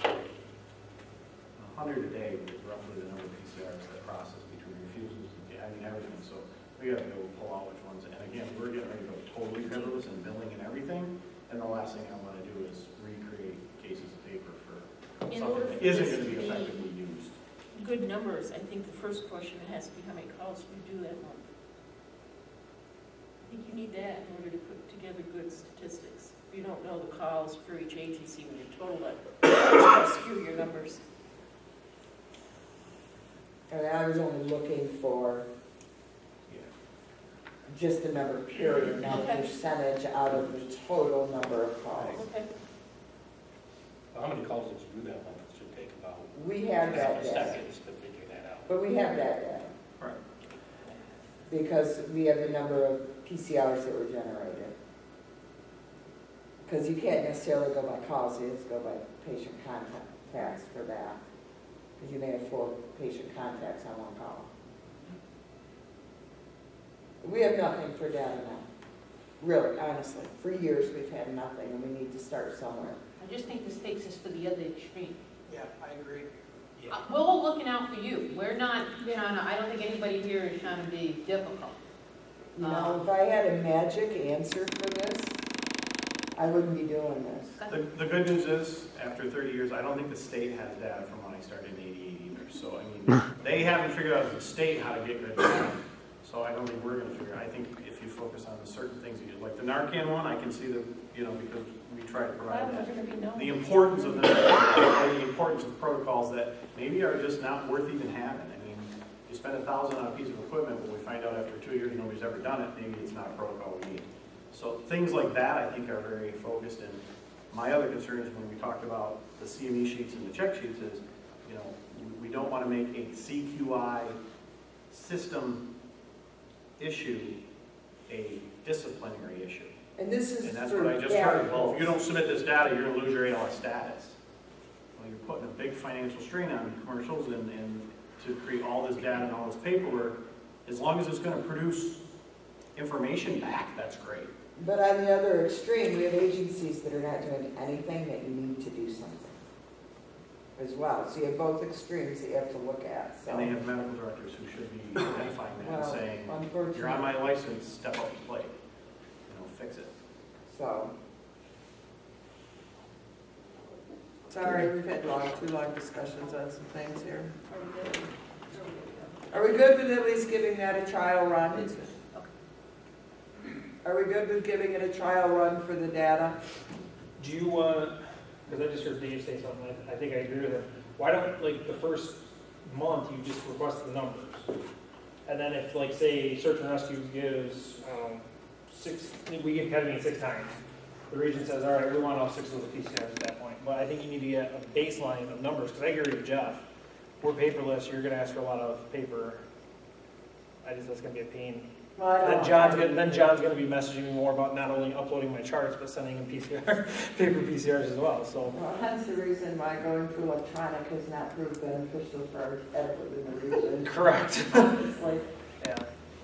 100 a day is roughly the number of PCRs that process between refusals and everything. So we got to go pull out which ones. And again, we're getting ready to go totally paperless and billing and everything. And the last thing I want to do is recreate cases of paper for something that isn't going to be effectively used. Good numbers, I think the first question has to be how many calls we do that month. I think you need that in order to put together good statistics. If you don't know the calls for each agency when you total it, it's going to skew your numbers. And I was only looking for just the number period, not a percentage out of the total number of calls. Okay. How many calls did you do that month? It should take about We have that data. seconds to figure that out. But we have that data. Right. Because we have the number of PCRs that were generated. Because you can't necessarily go by calls, you just go by patient contacts for that. Because you may have 4 patient contacts on one call. We have nothing for data now. Really, honestly. For years we've had nothing, and we need to start somewhere. I just think this takes us to the other extreme. Yeah, I agree. We're all looking out for you. We're not trying to, I don't think anybody here is trying to be difficult. You know, if I had a magic answer for this, I wouldn't be doing this. The good news is, after 30 years, I don't think the state has data from when I started in '88 either. So, I mean, they haven't figured out as a state how to get good data. So I don't think we're going to figure it out. I think if you focus on the certain things you do, like the Narcan one, I can see the, because we try to provide that. The importance of the importance of protocols that maybe are just not worth even having. I mean, you spend $1,000 on a piece of equipment, but we find out after 2 years nobody's ever done it, maybe it's not a protocol we need. So things like that I think are very focused. And my other concern is when we talked about the CME sheets and the check sheets is, we don't want to make a CQI system issue a disciplinary issue. And this is And that's for what I just heard. Well, if you don't submit this data, you're going to lose your ALS status. Well, you're putting a big financial strain on commercials and to create all this data and all this paperwork. As long as it's going to produce information back, that's great. But on the other extreme, we have agencies that are not doing anything that you need to do something as well. So you have both extremes that you have to look at. So. And they have medical directors who should be identifying that and saying, you're on my license, step up to the plate. Fix it. So. Sorry, we've had too long discussions on some things here. Are we good with at least giving that a trial run? It's good. Okay. Are we good with giving it a trial run for the data? Do you want, because I just heard Dave say something, I think I agree with him. Why don't, like, the first month, you just request the numbers? And then if, like, say, search and rescue gives, we give ketamine 6 times. The region says, all right, we want all 6 of those PCRs at that point. But I think you need to get a baseline of numbers, because I agree with Jeff. We're paperless, you're gonna ask for a lot of paper. That's gonna be a pain. Well, I don't- Then John's gonna be messaging me more about not only uploading my charts, but sending him PCR, paper PCRs as well, so. Well, hence the reason why going through electronic has not proved beneficial for adequate in the region. Correct. It's like, Yeah,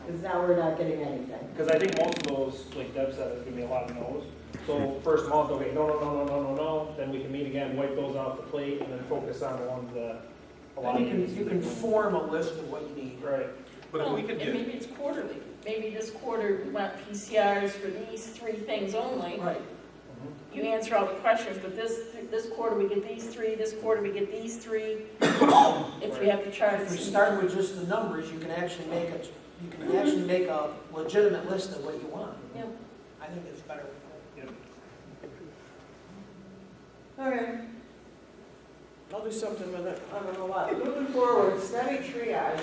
because now we're not getting anything. because I think most of those, like Deb said, is gonna be a lot of no's. So first month, okay, no, then we can meet again, wipe those off the plate, and then focus on the ones that a lot of. And you can form a list of what you need. Right. But if we could And get, maybe it's quarterly. Maybe this quarter we want PCRs for these 3 things only. Right. You answer all the questions, but this quarter we get these 3, this quarter we get these 3. If we have the If charts. you start with just the numbers, you can actually make a legitimate list of what you want. Yep. I think it's better. Okay. I'll do something with it. I don't know what. Moving forward, STEMI triage.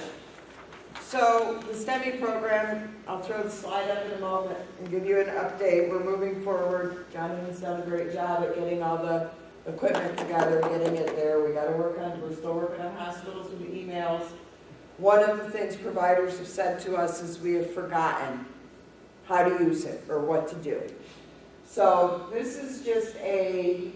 So the STEMI program, I'll throw the slide up in a moment and give you an update. We're moving forward. Jonathan's done a great job at getting all the equipment together, getting it there. We're still working on hospitals with the emails. One of the things providers have said to us is we have forgotten how to use it or what to do. So this is just a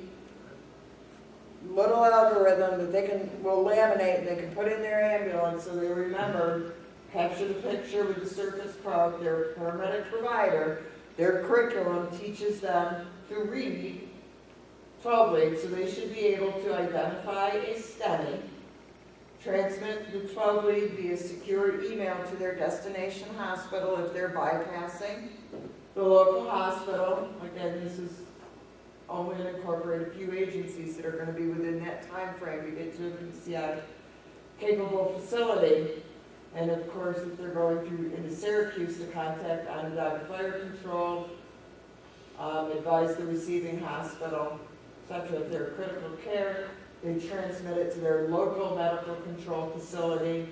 little algorithm that will laminate and they can put in their ambulance so they remember, capture the picture with the Surface Pro, their paramedic provider. Their curriculum teaches them to read 12 leads, so they should be able to identify a STEMI, transmit the 12 lead via secure email to their destination hospital if they're bypassing the local hospital. Again, this is only to incorporate a few agencies that are going to be within that time frame to get to a PCI capable facility. And of course, if they're going into Syracuse, to contact Onondaga Fire Control, advise the receiving hospital, etc. If they're critical care, they transmit it to their local medical control facility,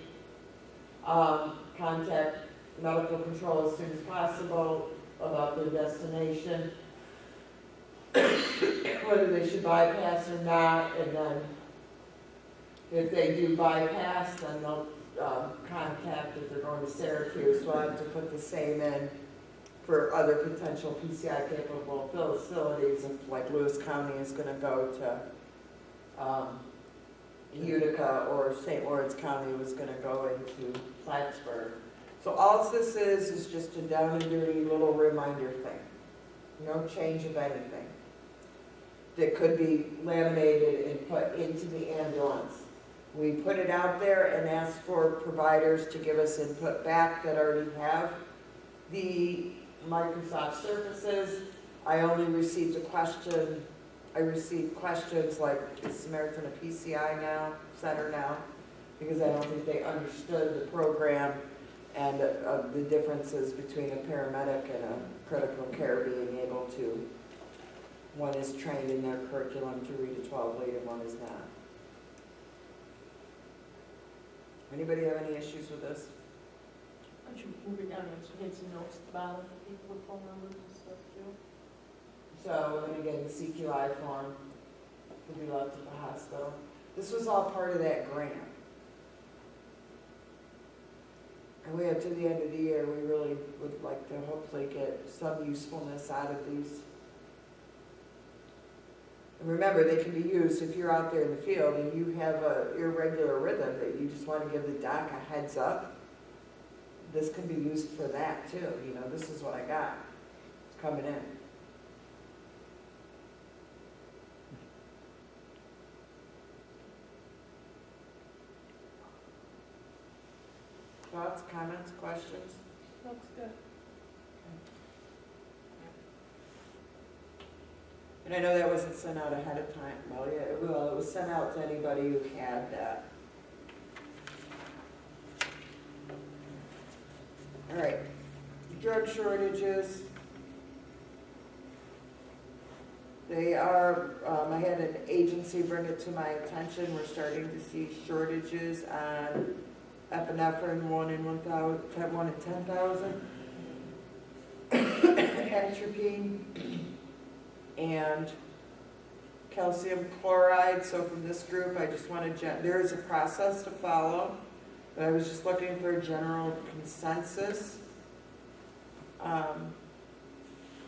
contact medical control as soon as possible about their destination, whether they should bypass or not, and then if they do bypass, then they'll contact, if they're going to Syracuse, we'll have to put the same in for other potential PCI capable facilities, if like Lewis County is going to go to Utica, or St. Lawrence County was going to go into Plattsburgh. So all this is just a down and dirty little reminder thing. No change of anything that could be laminated and put into the ambulance. We put it out there and asked for providers to give us input back that already have the Microsoft Surfaces. I only received a question. I received questions like, is Samaritan a PCI center now? Because I don't think they understood the program and the differences between a paramedic and a critical care being able to, one is trained in their curriculum to read a 12 lead and one is not. Anybody have any issues with this? Why don't you move it down and get some notes at the bottom for people with phone numbers and stuff too? So we're gonna get the CQI form to be left at the hospital. This was all part of that grant. And we have to the end of the year, we really would like to hopefully get some usefulness out of these. And remember, they can be used if you're out there in the field and you have an irregular rhythm that you just want to give the doc a heads up. This can be used for that too. You know, this is what I got. It's coming in. Thoughts, comments, questions? Looks good. And I know that wasn't sent out ahead of time. Well, yeah, it was sent out to anybody who had that. shortages. They are, I had an agency bring it to my attention, we're starting to see shortages on epinephrine, 1 in 10,000. Atropine and calcium chloride. So from this group, I just want to, there is a process to follow, but I was just looking for a general consensus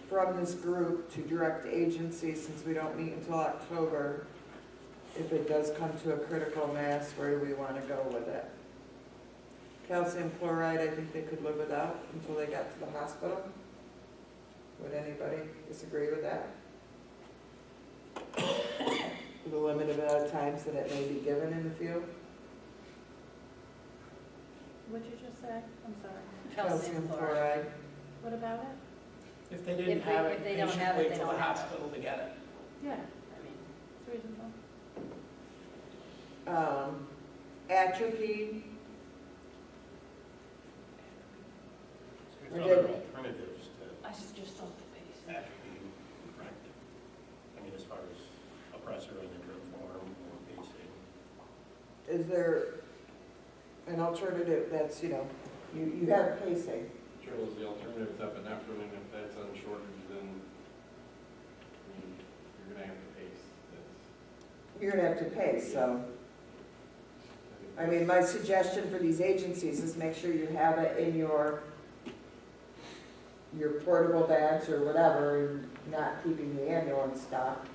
from this group to direct agencies, since we don't meet until October. If it does come to a critical mass, where do we want to go with it? Calcium chloride, I think they could live without until they got to the hospital. Would anybody disagree with that? With a limited amount of times that it may be given in the field? What'd you just say? I'm sorry. Calcium chloride. What about it? If they didn't If they- have if it, they they don't should have it, wait they till the don't have it. hospital to get it. Yeah, I mean, it's reasonable. Atropine. There's other alternatives to I just don't face. atropine, correct? I mean, as far as oppressor in a drip form or pacing. Is there an alternative that's, you have pacing? Sure, was the alternative to epinephrine, and if that's on shortage, then, I mean, you're gonna have to pace. You're gonna have to pace, so. I mean, my suggestion for these agencies is make sure you have it in your portable bags or whatever, and not keeping the ambulance stock.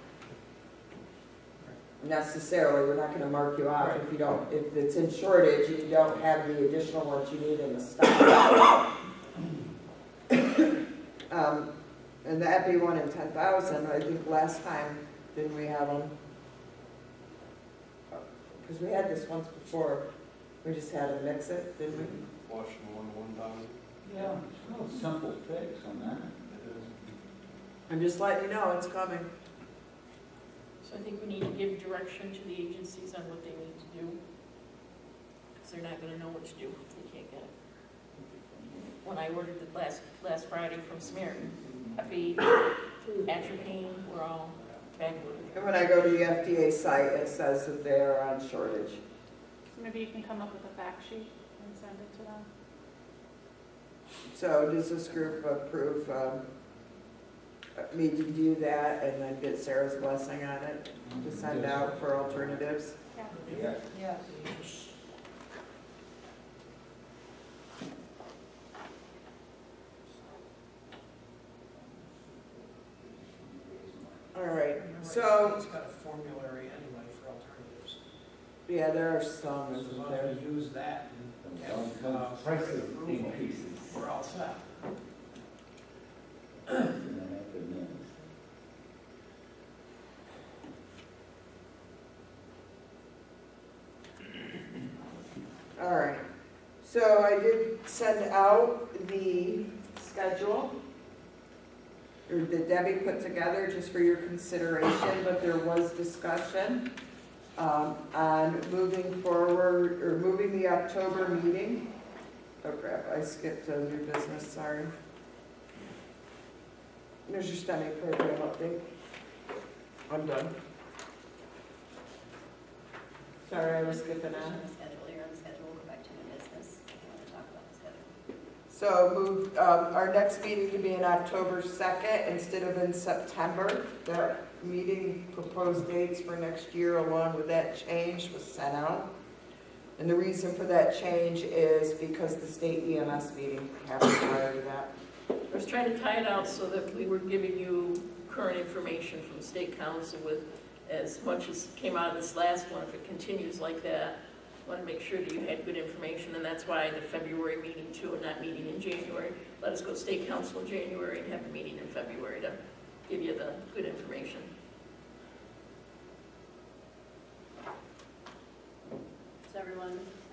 Necessarily, we're not gonna mark you off if you don't, if it's in shortage and you don't have the additional ones you need in the stock. And the Epi 1 in 10,000, I think last time, didn't we have them? Because we had this once before, we just had to mix it, didn't we? Flush them 1,000. Yeah, it's no simple fix on that. I'm just letting you know it's coming. So I think we need to give direction to the agencies on what they need to do, because they're not gonna know what to do if they can't get it. When I ordered it last Friday from Samaritan, Epi, atropine, we're all back ordered. And when I go to the FDA site, it says that they're on shortage. So maybe you can come up with a fact sheet and send it to them. So does this group approve me to do that and then get Sarah's blessing on it to send out for alternatives? Yeah. Yeah. All right, so, It's got a formulary anyway for alternatives. yeah, there are some, As isn't long there? as we use that and have, Prices approval, increases. we're all set. All right, so I did send out the schedule, or that Debbie put together just for your consideration, but there was discussion on moving forward, or moving the October meeting. Oh crap, I skipped a new business, sorry. There's your STEMI program update. I'm done. Sorry, I was skipping on on. the schedule, you're on the schedule, we'll go back to new business. I want to talk about the schedule. So move, our next meeting can be in October 2nd instead of in September. That meeting proposed dates for next year along with that change was sent out. And the reason for that change is because the state EMS meeting happened prior to that. I was trying to tie it out so that we were giving you current information from the state council with as much as came out of this last one. If it continues like that, I want to make sure that you had good information, and that's why the February meeting too, and not meeting in January. Let us go state council in January and have a meeting in February to give you the good information. Does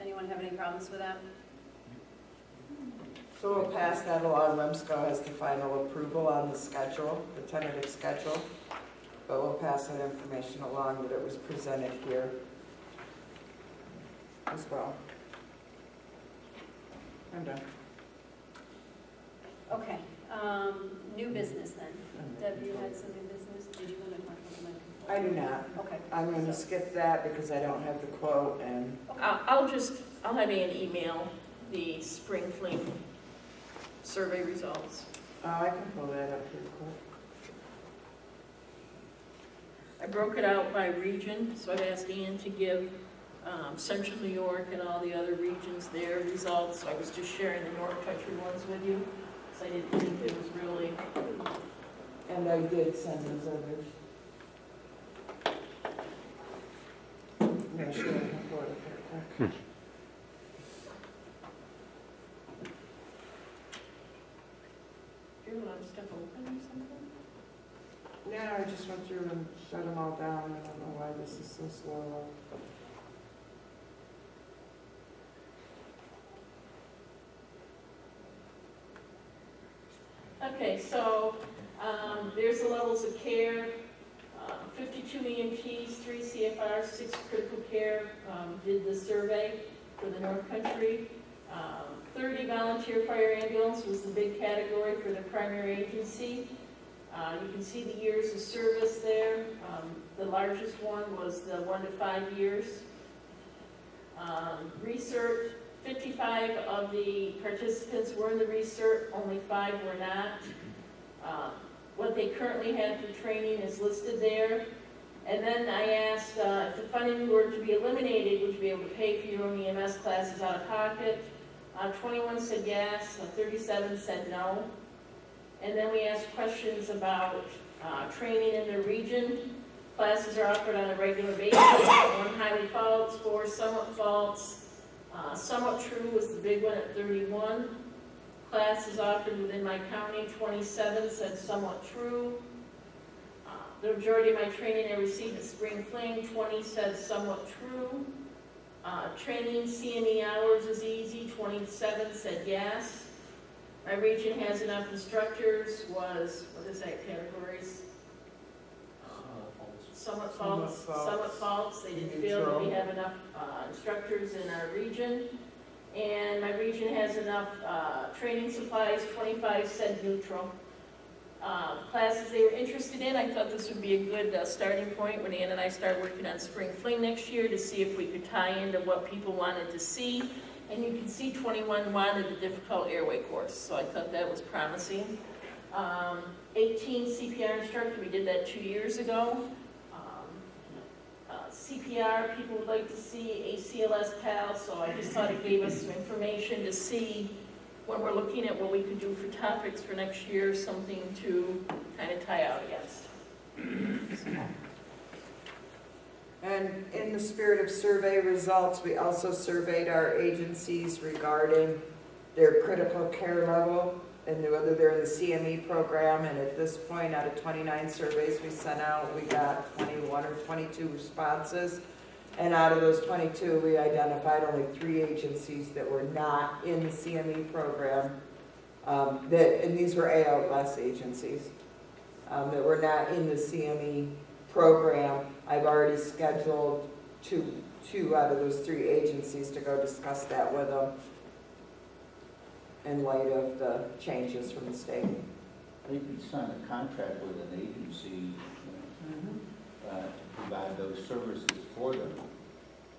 anyone have any problems with that? So we'll pass that along. Remsco has the final approval on the schedule, the tentative schedule. But we'll pass that information along that it was presented here as well. I'm done. Okay, New business then. Deb, you had some new business? Did you want to talk about that? I do not. Okay. I'm going to skip that because I don't have the quote and, I'll have Ann email the spring fling survey results. I can pull that up pretty quick. I broke it out by region, so I've asked Ann to give Central New York and all the other regions their results. So I was just sharing the North Country ones with you, because I didn't think it was really... And I did send those others. Make sure I can pull it up real quick. Do you have a lot of stuff open or something? Yeah, I just went through and shut them all down. I don't know why this is so slow. Okay, so there's the levels of care, 52 EMTs, 3 CFRs, 6 critical care did the survey for the North Country. 30 volunteer fire ambulance was the big category for the primary agency. You can see the years of service there. The largest one was the 1 to 5 years. Research, 55 of the participants were in the research, only 5 were not. What they currently had for training is listed there. And then I asked if the funding were to be eliminated, would you be able to pay for your own EMS classes out of pocket? 21 said yes, 37 said no. And then we asked questions about training in their region. Classes are offered on a regular basis. 1 highly false, 4 somewhat false. Somewhat true was the big one at 31. Classes offered within my county, 27 said somewhat true. The majority of my training I received at Spring Fling, 20 said somewhat true. Training CME hours is easy, 27 said yes. My region has enough instructors was, what is that categories? Somewhat false, somewhat false. They didn't feel that we have enough instructors in our region. And my region has enough training supplies, 25 said neutral. Classes they were interested in, I thought this would be a good starting point when Ann and I start working on Spring Fling next year to see if we could tie into what people wanted to see. And you can see 21 wanted a difficult airway course, so I thought that was promising. 18 CPR instructor, we did that 2 years ago. CPR, people would like to see ACLS PAL, so I just thought it gave us some information to see when we're looking at what we could do for topics for next year, something to kind of tie out against. And in the spirit of survey results, we also surveyed our agencies regarding their critical care level and whether they're in the CME program. And at this point, out of 29 surveys we sent out, we got 21 or 22 responses. And out of those 22, we identified only 3 agencies that were not in the CME program. And these were ALS agencies that were not in the CME program. I've already scheduled two out of those 3 agencies to go discuss that with them in light of the changes from the state. They could sign a contract with an agency to provide those services for them.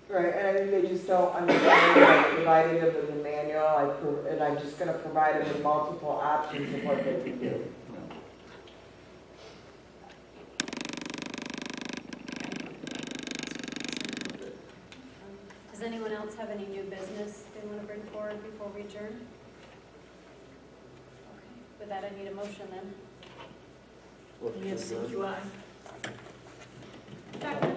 Right, and they just don't understand. I provided them with the manual, and I'm just going to provide them with multiple options of what they can do. Does anyone else have any new business they want to bring forward before we adjourn? Okay. With that, I need a motion then. Yes, CQI. Okay.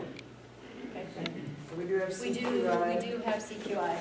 So we do have We CQI. do have CQI.